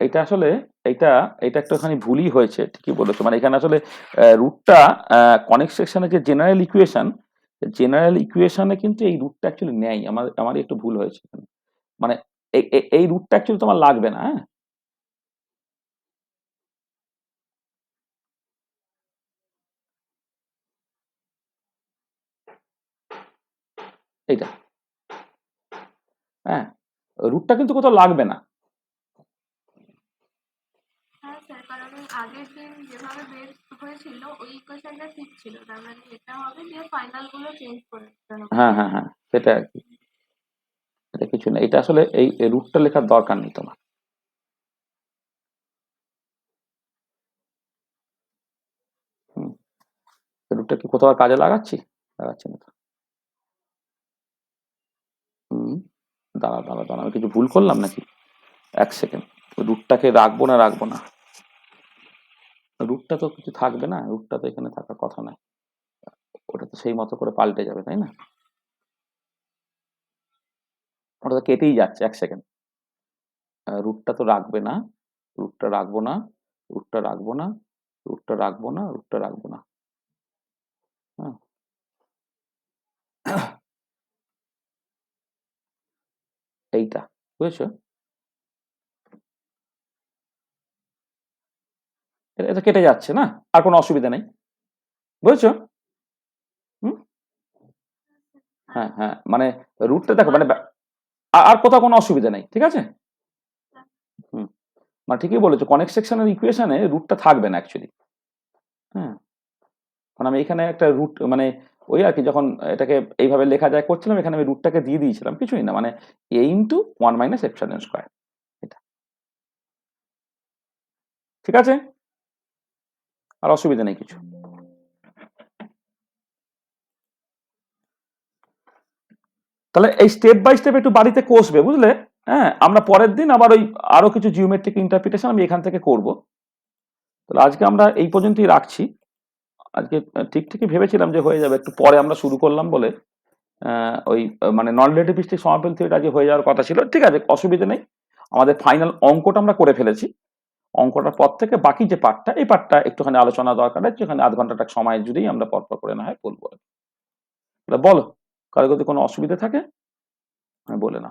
এটা আসলে এইটা এটা একটুখানি ভুলই হয়েছে, ঠিকই বলেছো। মানে এখানে আসলে রুটটা কনিক সেকশনের যে জেনারেল ইকুয়েশনে কিন্তু এই রুটটা অ্যাকচুয়ালি নেই। আমার একটু ভুল হয়েছে এখানে। মানে এই রুটটা অ্যাকচুয়ালি তোমার লাগবে না, হ্যাঁ। এইটা, হ্যাঁ, রুটটা কিন্তু কোথাও লাগবে না। হ্যাঁ স্যার, কারণ ওই আগের দিন যেভাবে বের হয়েছিল ওই ইকুয়েশনটা ঠিক ছিল, তার মানে এটা হবে দিয়ে ফাইনাল গুলো চেঞ্জ করে দিতে হবে। হ্যাঁ হ্যাঁ হ্যাঁ, সেটা আর কি, এটা কিছু না। এটা আসলে এই রুটটা লেখার দরকার নেই তোমার। হুম, রুটটা কি কোথাও আর কাজে লাগাচ্ছি না তো। হুম, দাঁড়া, আমি কিছু ভুল করলাম নাকি? এক সেকেন্ড, রুটটাকে রাখবো না, রুটটা তো কিছু থাকবে না, রুটটা তো এখানে থাকার কথা নয়। ওটা তো সেই মতো করে পাল্টে যাবে, তাই না? ওটা তো কেটেই যাচ্ছে। এক সেকেন্ড, রুটটা তো রাখবে না, রুটটা রাখবো না, রুটটা রাখবো না, রুটটা রাখবো না, রুটটা রাখবো না, হ্যাঁ। এইটা বুঝেছো? এটা কেটে যাচ্ছে না, আর কোনো অসুবিধা নেই, বুঝেছো? হুম, হ্যাঁ হ্যাঁ, মানে রুটটা দেখো, মানে আর কোথাও কোনো অসুবিধা নেই, ঠিক আছে? হুম, মানে ঠিকই বলেছো, কনেক্ট সেকশনের ইকুয়েশনে রুটটা থাকবে না অ্যাকচুয়ালি। হ্যাঁ, কারণ আমি এখানে একটা রুট মানে ওই আর কি, যখন এটাকে এইভাবে লেখা যায় করছিলাম, এখানে আমি রুটটাকে দিয়ে দিয়েছিলাম, কিছুই না, মানে a into 1 minus epsilon square, এটা ঠিক আছে, আর অসুবিধা নেই কিছু। তাহলে এই স্টেপ বাই স্টেপ একটু বাড়িতে কষবে, বুঝলে? হ্যাঁ, আমরা পরের দিন আবার ওই আরো কিছু জিওমেট্রিক ইন্টারপ্রিটেশন আমি এখান থেকে করব। তাহলে আজকে আমরা এই পর্যন্তই রাখছি। আজকে ঠিকই ভেবেছিলাম যে হয়ে যাবে, একটু পরে আমরা শুরু করলাম বলে ওই মানে নন রিলেটিভিস্টিক সমাপেল থিওরিটা আজকে হয়ে যাওয়ার কথা ছিল, ঠিক আছে, অসুবিধা নেই। আমাদের ফাইনাল অঙ্কটা আমরা করে ফেলেছি, অঙ্কটার পর থেকে বাকি যে পার্টটা, এই পার্টটা একটুখানি আলোচনা দরকার আছে, যেখানে আধ ঘন্টাটা সময় জুড়েই আমরা পরপর করে না হয় বলবো। বলো, কারো যদি কোনো অসুবিধা থাকে বলে না।